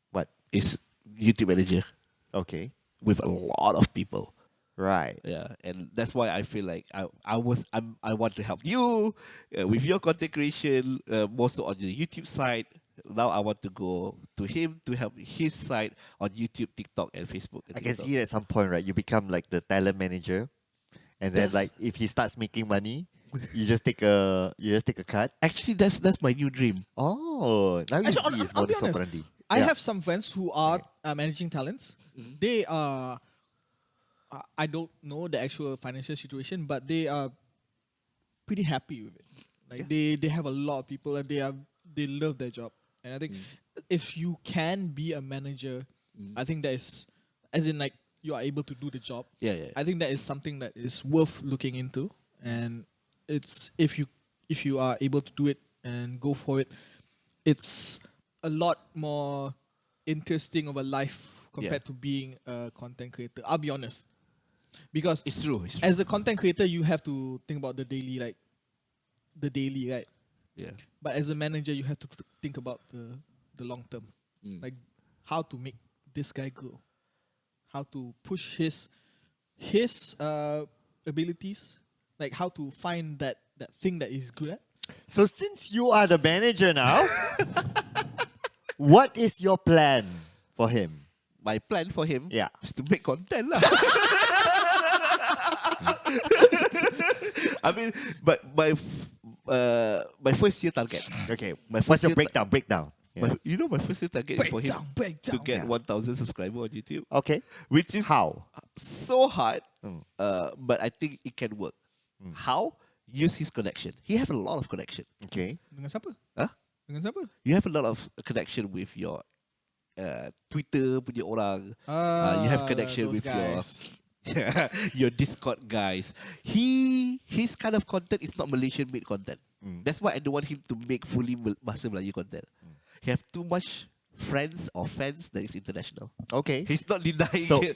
What? Is YouTube manager Okay. with a lot of people. Right. Yeah, and that's why I feel like I want to help you with your content creation, more so on the YouTube side. Now I want to go to him to help his side on YouTube, TikTok, and Facebook. And I can TikTok. see at some point, right? You become like the talent manager, and then Yes. like if he starts making money, You just take a cut. Actually, that's my new dream. Oh, now you Actually, see it's I'll be modus honest. operandi. I Yeah. have some friends who are managing talents. They are. I don't know the actual financial situation, but they are pretty happy with it. Like they have a lot of people and they love their job. And I think if you can be a manager, I think that is, as in like you are able to do the job. Yeah, yeah. I think that is something that is worth looking into, and it's if you are able to do it and go for it, it's a lot more interesting of a life compared to being a content creator. I'll be honest, because It's true. It's true. as a content creator, you have to think about the daily, right? Yeah. But as a manager, you have to think about the long term, like how to make this guy grow, how to push his abilities, like how to find that thing that he's good at. So since you are the manager now, what is your plan for him? My plan for him Yeah. is to make content lah. I mean, but my first year target. Okay. My What's first your year breakdown? Breakdown. Yeah. My first year target is for him Break to down. get Yeah. 1,000 subscribers on YouTube, Okay. which is How? so hard. Mm. But I think it can work. How? Use his connection. He have a lot of connection. Okay. Dengan siapa? Huh? Dengan siapa? You have a lot of connection with your Twitter punya orang. You have connection those with guys. your Discord guys. His kind of content is not Malaysian made content. That's why I don't want him to make fully Bahasa Melayu content. He have too much friends or fans that is international. Okay. He's not denying So- it.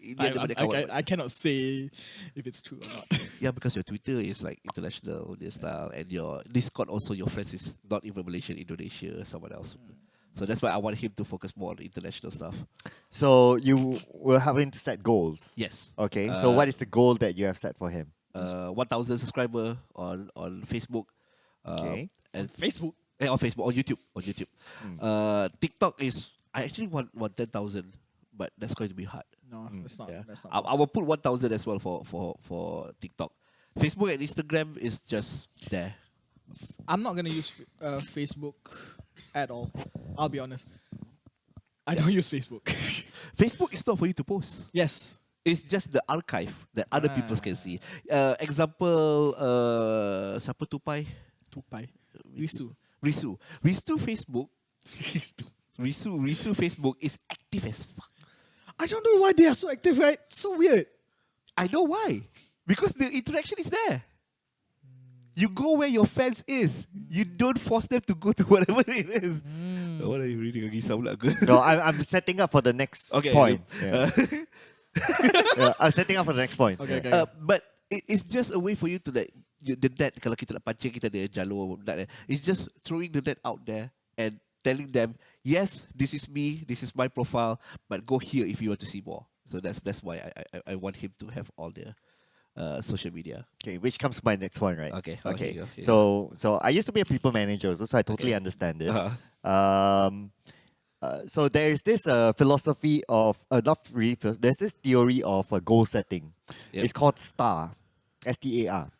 Dia ada banyak kawan. I cannot say if it's true or not. Yeah, because your Twitter is like international this style, and your Discord also your friends is not even Malaysian, Indonesia, someone else. So that's why I want him to focus more on the international stuff. So you were having to set goals. Yes. Okay. So what is the goal that you have set for him? 1,000 subscriber on Facebook. Okay. And Facebook. on Facebook, on YouTube. TikTok is I actually want 10,000, but that's going to be hard. No, that's not. Yeah. That's not. I will put 1,000 as well for TikTok. Facebook and Instagram is just there. I'm not gonna use Facebook at all. I'll be honest. I don't use Facebook. Facebook is not for you to post. Yes. It's just the archive that other people can see. Example, siapa tupai? Tupai. Risu. Risu Facebook. Risu Facebook is active as fuck. I don't know why they are so active, right? So weird. I know why. Because the interaction is there. You go where your fans is. You don't force them to go to whatever it is. What are you reading again? No, I'm setting up for the next Okay. point. Yeah. Yeah, I'm setting up for the next point. Okay, Yeah. okay. But it's just a way for you to like the net. Kalau kita nak pancing, kita ada jalur net. It's just throwing the net out there and telling them, yes, this is me, this is my profile, but go here if you want to see more. So that's why I want him to have all the social media. Okay, which comes to my next point, right? Okay. So I used to be a people manager also, so I totally understand this. So there is this philosophy of there's this theory of goal setting. Yep. It's called STAR, STAR.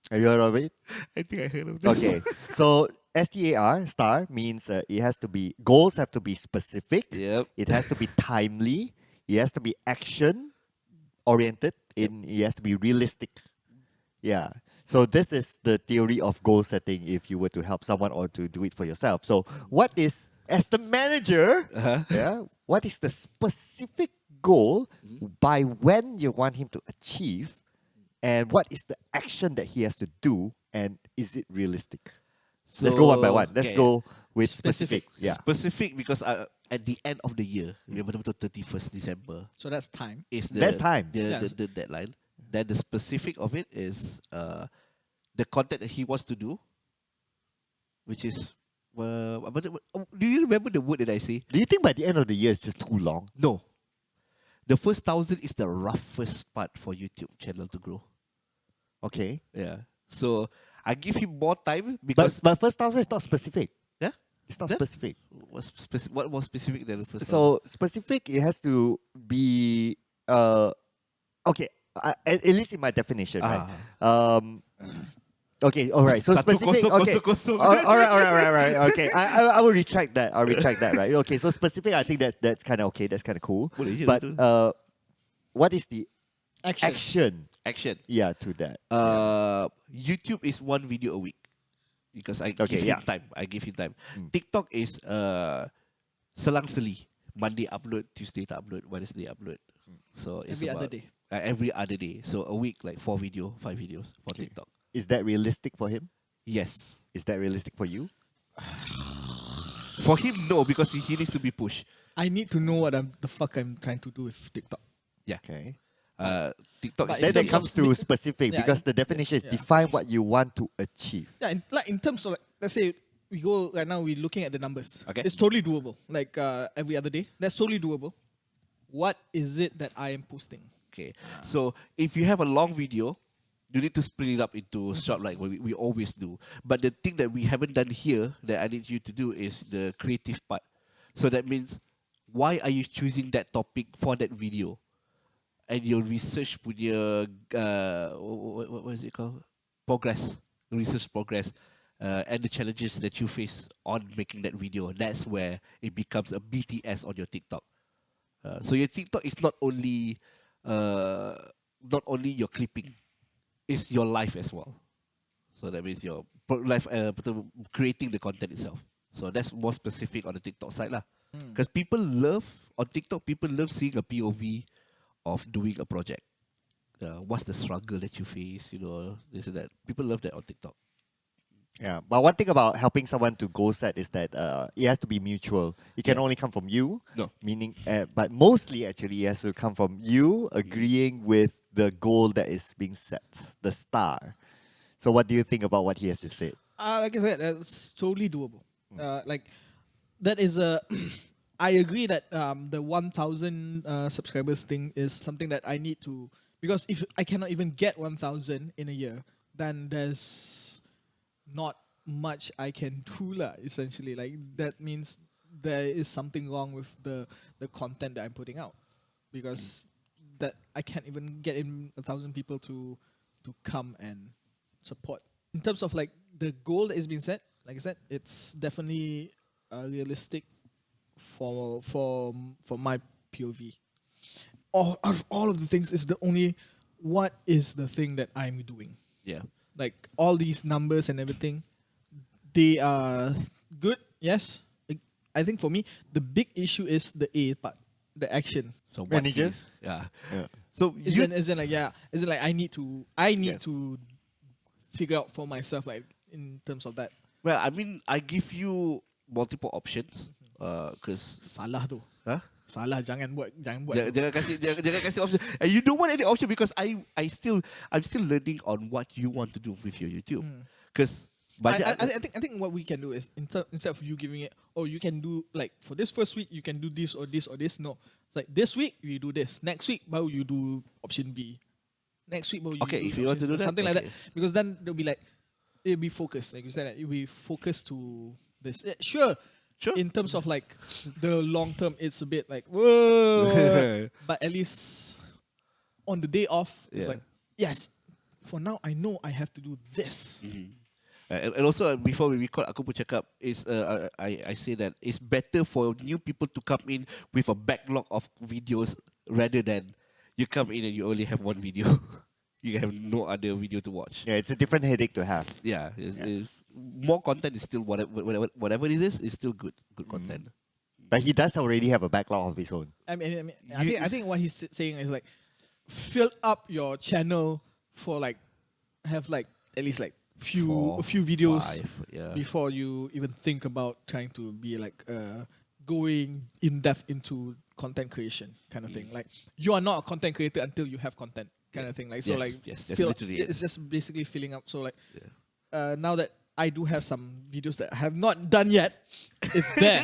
Have you heard of it? I think I heard of this. Okay, so STAR means it has to be goals have to be specific. Yep. It has to be timely. It has to be action oriented. It has to be realistic. Yeah. So this is the theory of goal setting if you were to help someone or to do it for yourself. So what is, as the manager, what is the specific goal by when you want him to achieve, and what is the action that he has to do, and is it realistic? So, Let's go one by one. Let's okay. go with specific. Yeah. Specific because at the end of the year, betul-betul 31st December So that's time. is the That's time. the deadline. Then the specific of it is the content that he wants to do, which is do you remember the word that I say? Do you think by the end of the year it's just too long? No. The first 1,000 is the roughest part for YouTube channel to grow. Okay. Yeah. So I give him more time because But first 1,000 is not specific. yeah. It's not Yeah. specific. What was specific than the first 1,000? So specific, it has to be okay. At least in my definition, right? Okay, all right. So Satu specific. kosong, Okay. kosong, kosong. All right. Okay, I will retract that. I'll retract that. Right. Okay. So specific. I think that's kind of okay. That's kind of cool. Boleh je But betul. what is the Action. action? Action. Yeah, to that. Yeah. YouTube is one video a week because I Okay, give yeah. him time. I give him time. TikTok is selang-seli. Monday upload, Tuesday tak upload, Wednesday upload. So it's Every about, other day. Every other day. So a week like 5 videos for Okay. TikTok. Is that realistic for him? Yes. Is that realistic for you? For him, no, because he needs to be pushed. I need to know what the fuck I'm trying to do with TikTok. Yeah. Okay. TikTok But is Then in it terms comes of to me- specific Yeah, because the definition is yeah. define what you want to achieve. Yeah, in terms of like, let's say we go right now, we're looking at the numbers. Okay. It's totally doable. Like every other day, that's totally doable. What is it that I am posting? Okay. So if you have a long video, you need to split it up into short like we always do. But the thing that we haven't done here that I need you to do is the creative part. So that means why are you choosing that topic for that video? And your research punya what is it called? Progress. Research progress. And the challenges that you face on making that video. That's where it becomes a BTS on your TikTok. So your TikTok is not only your clipping, it's your life as well. So that means your life, creating the content itself. So that's more specific on the TikTok side lah. Because people love seeing a POV of doing a project. What's the struggle that you face? You know, this and that. People love that on TikTok. Yeah, but one thing about helping someone to goal set is that it has to be mutual. It can Yeah. only come from you. No. Meaning, but mostly actually it has to come from you agreeing with the goal that is being set, the star. So what do you think about what he has to say? Like I said, that's totally doable. Like that is a. I agree that the 1,000 subscribers thing is something that I need to, because if I cannot even get 1,000 in a year, then there's not much I can do lah. Essentially, like that means there is something wrong with the content that I'm putting out, because that I can't even get in 1,000 people to come and support. In terms of like the goal that is being set, like I said, it's definitely realistic for my POV. Out of all of the things, is the only what is the thing that I'm doing. Yeah. Like all these numbers and everything, they are good. Yes, I think for me the big issue is the A part, the action. So what Manager? is- Yeah. Yeah. So Is it like I need to Yeah. to figure out for myself, like in terms of that. well, I mean, I give you multiple options. Cause Salah tu. huh? Salah, jangan buat. Jangan kasih option. And you don't want any option because I'm still learning on what you want to do with your YouTube. Because I think what we can do is instead of you giving it, oh, you can do like for this first week you can do this or this or this. No, it's like this week you do this. Next week, baru you do option B. Next week, baru you Okay, do if you want to do that, something like that, okay. because then they'll be like, it'll be focused. Like you said, it'll be focused to this. Sure. In terms of like the long term, it's a bit like whoa, but at least on the day off, it's Yeah. like yes. For now, I know I have to do this. And also before we record, aku pun cakap is I say that it's better for new people to come in with a backlog of videos rather than you come in and you only have one video. You have no other video to watch. Yeah, it's a different headache to have. Yeah, more content is still whatever it is still good content. But he does already have a backlog of his own. I think what he's saying is like fill up your channel for like have like at least like a few videos 5, yeah. before you even think about trying to be like going in depth into content creation kind of thing. Like you are not a content creator until you have content kind of thing. Like so Yes, like yes, that's literally it. it's just basically filling up. So like now that I do have some videos that I have not done yet, it's there.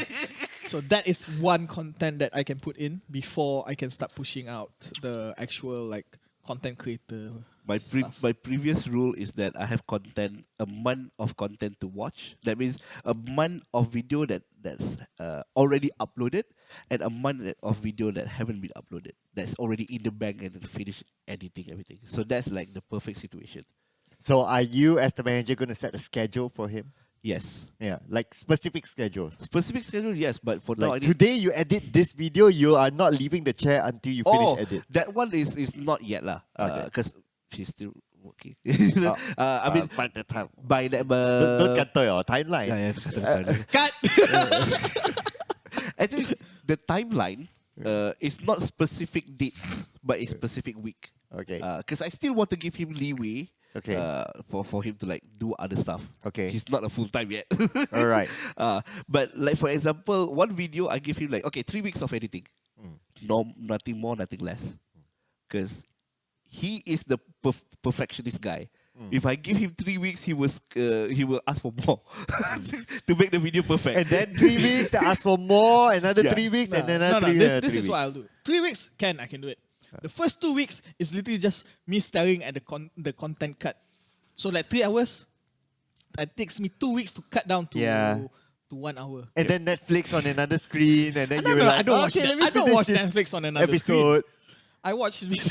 So that is one content that I can put in before I can start pushing out the actual like content creator. My previous rule is that I have a month of content to watch. That means a month of video that's already uploaded, and a month of video that haven't been uploaded. That's already in the bank and finished editing everything. So that's like the perfect situation. So are you, as the manager, going to set a schedule for him? Yes. Yeah, like specific schedules. Specific schedule, yes, but for now I Like need. today you edit this video, you are not leaving the chair until you finish Oh, edit. that one is not yet lah. Okay. Because she's still working. Oh, I mean, by the time. by that. Don't cut your timeline. Yeah, yeah. Cut. Actually, the timeline is not specific date, but it's specific week. Okay. Because I still want to give him leeway. Okay. For him to like do other stuff. Okay. He's not a full time yet. All right. But like for example, one video I give him like 3 weeks of editing. No, nothing more, nothing less. Because he is the perfectionist guy. If I give him 3 weeks, he will ask for more to make the video perfect. And then 3 weeks, they ask for more, another Yeah. 3 weeks, and then No, another no. 3 This, weeks. this is what I'll do. 3 weeks, I can do it. The first 2 weeks is literally just me staring at the content cut. So like 3 hours, it takes me 2 weeks to cut down to Yeah. to 1 hour. And then Netflix on another screen, and then No, you no, were I like, don't watch okay, that. let me I don't finish watch this Netflix on another episode. I watch this.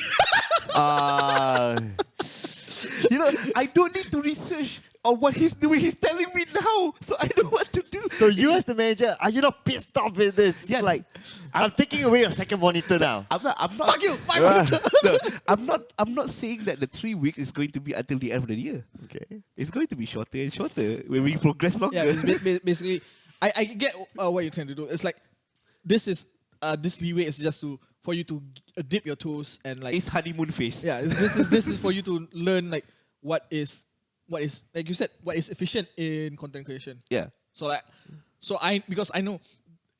You know, I don't need to research on what he's doing. He's telling me now, so I know what to do. So you as the manager, are you not pissed off with this? Yeah. Like, I'm taking away your second monitor now. I'm not. Fuck you! No, I'm not saying that the 3 weeks is going to be until the end of the year. Okay. It's going to be shorter and shorter when we progress longer. Yeah, it's basically, I get what you're trying to do. It's like this leeway is just for you to dip your toes and like It's honeymoon phase. yeah. This is for you to learn like what is like you said, what is efficient in content creation. Yeah. Because I know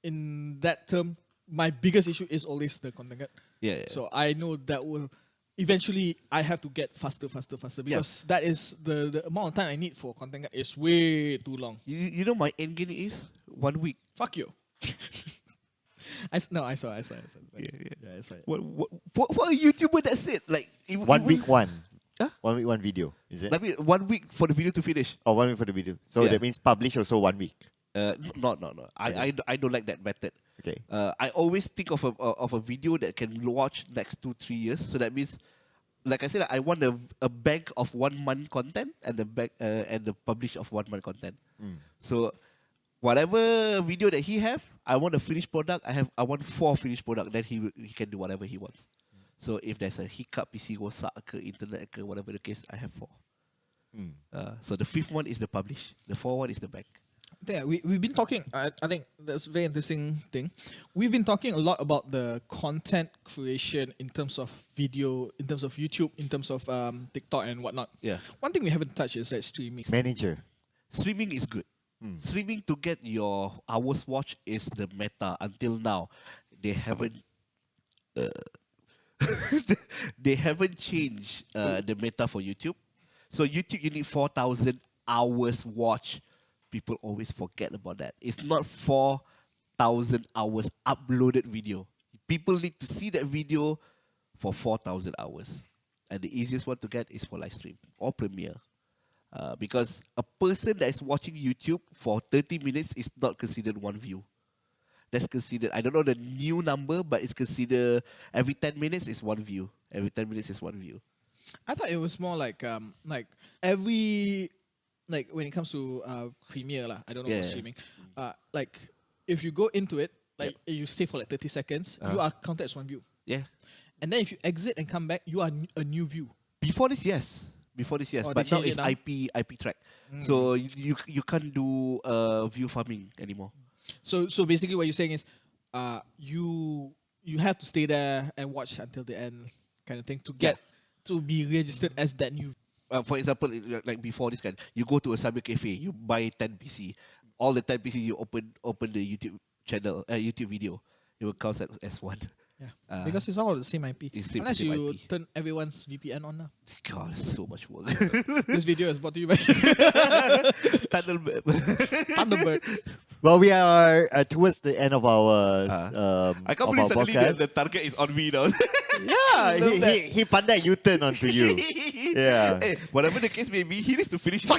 in that term my biggest issue is always the content cut. Yeah. So I know that will eventually I have to get faster because that is the amount of time I need for content cut is way too long. You know my end game is 1 week. Fuck you. I saw. Yeah. I saw it. What a YouTuber that said like 1 week, one. Huh? 1 week, one video. Is it? I mean 1 week for the video to finish. Or 1 week for the video. So Yeah. that means publish also 1 week. No. I don't like that method. Okay. I always think of a video that can watch next 2-3 years. So that means, like I said, I want a bank of 1 month content and the publish of 1 month content. So whatever video that he have, I want a finished product. I want 4 finished product. Then he can do whatever he wants. So if there's a hiccup, PC rosak ke internet ke whatever the case, I have 4. So the 5th one is the publish. The 4th one is the bank. Yeah, we've been talking. I think that's a very interesting thing. We've been talking a lot about the content creation in terms of video, in terms of YouTube, in terms of TikTok and whatnot. Yeah. One thing we haven't touched is like streaming. Manager. Streaming is good. Streaming to get your hours watch is the meta. Until now, they haven't. They haven't changed the meta for YouTube. So YouTube, you need 4,000 hours watch. People always forget about that. It's not 4,000 hours uploaded video. People need to see that video for 4,000 hours. And the easiest one to get is for live stream or Premiere. Because a person that is watching YouTube for 30 minutes is not considered 1 view. That's considered, I don't know the new number, but it's considered every 10 minutes is 1 view. Every 10 minutes is 1 view. I thought it was more like every like when it comes to Premiere lah. I don't know Yeah, about yeah. streaming. Like if you go into it, like you stay for like 30 seconds, you are counted as 1 view. Yeah. And then if you exit and come back, you are a new view. Before this, yes. Oh, But they now changed it's it now? IP track. So you can't do view farming anymore. So basically what you're saying is you have to stay there and watch until the end kind of thing to get to be registered as that new. For example, like before this kind, you go to a cyber cafe, you buy 10 PC. All the 10 PC, you open the YouTube channel, YouTube video. It will count as 1. Yeah, because it's all the same IP. It's same Unless you IP. turn everyone's VPN on now. God, it's so much work. This video is brought to you by Thunderbird. Well, we are towards the end of our I can't of believe our suddenly podcast. the target is on me now. Yeah, Love that. he pandai U-turn onto you. Yeah. Hey, whatever the case may be, he needs to finish his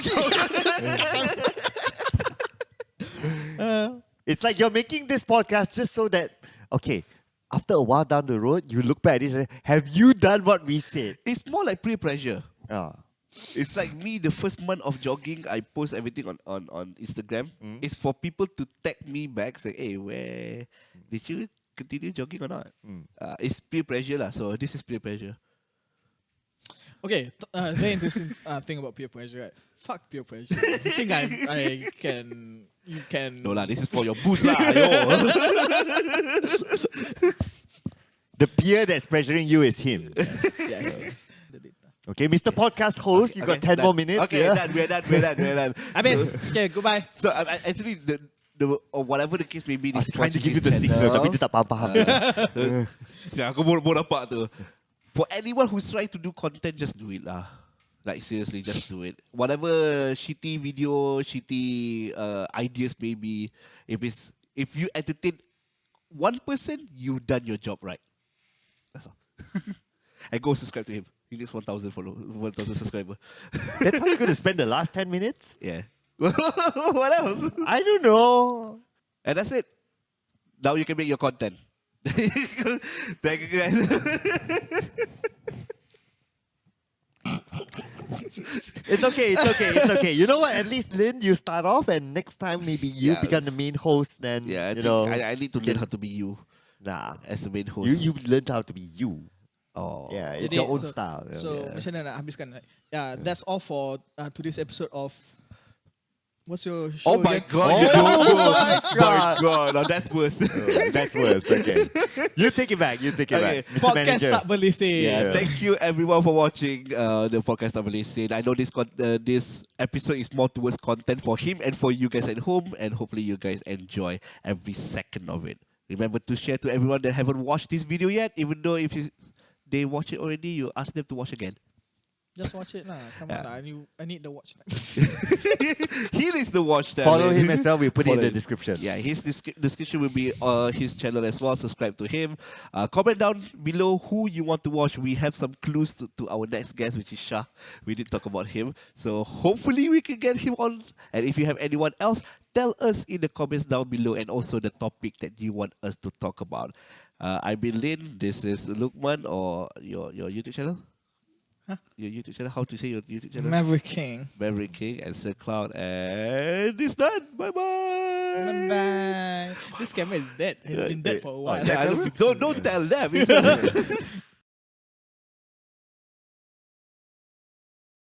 It's like you're making this podcast just so that, okay, after a while down the road, you look back at this and say, have you done what we said? It's more like peer pressure. Ah. It's like me, the first month of jogging, I post everything on Instagram. It's for people to tag me back, say, hey, where did you continue jogging or not? It's peer pressure lah. So this is peer pressure. Okay, very interesting thing about peer pressure. Right? Fuck peer pressure. You think I can? You can? No lah, this is for your boost lah. Yo. The peer that's pressuring you is him. Yes. Okay, Mr. Podcast host, you got 10 more minutes. Okay, yeah? we're done. I miss. Okay, goodbye. So actually, the or whatever the case may be, I was this trying to give you the channel. signal, tapi dia tak faham-faham. Aku baru dapat tu. For anyone who's trying to do content, just do it lah. Like seriously, just do it. Whatever shitty video, shitty ideas maybe, if you entertain one person, you've done your job right. That's all. And go subscribe to him. He needs 1,000 subscribers. That's how you're going to spend the last 10 minutes? Yeah. What else? I don't know. And that's it. Now you can make your content. Thank you guys. It's okay. You know what? At least, Lynn, you start off, and next time maybe you become the main host. Then Yeah, you know, I need to learn how to be you nah, as the main host. you learned how to be you. Oh. Yeah, it's Jadi, your own style. Yeah. So macam mana nak habiskan? Yeah, that's all for today's episode of. What's your show? Oh my again? god! My god! Now that's worse. That's worse. Okay, you take it back. Okay. Mr. Podcast Manager. tak Berlesen. Yeah, thank you everyone for watching the podcast of Berlesen. I know this episode is more towards content for him and for you guys at home, and hopefully you guys enjoy every second of it. Remember to share to everyone that haven't watched this video yet, even though if they watch it already, you ask them to watch again. Just watch it lah. Come on lah. I need the watch time. He needs to watch that. Follow man. him as well. We'll put it in Follow the him. description. Yeah, his description will be his channel as well. Subscribe to him. Comment down below who you want to watch. We have some clues to our next guest, which is Shah. We did talk about him. So hopefully we can get him on. And if you have anyone else, tell us in the comments down below, and also the topic that you want us to talk about. I've been Lin. This is Luqman, or your YouTube channel. Huh? Your YouTube channel? How to say your YouTube channel? Maverick King. Maverick King and Sir Cloud, and it's done. Bye bye. Bye bye. This camera is dead. It's been dead for a while. Don't tell them.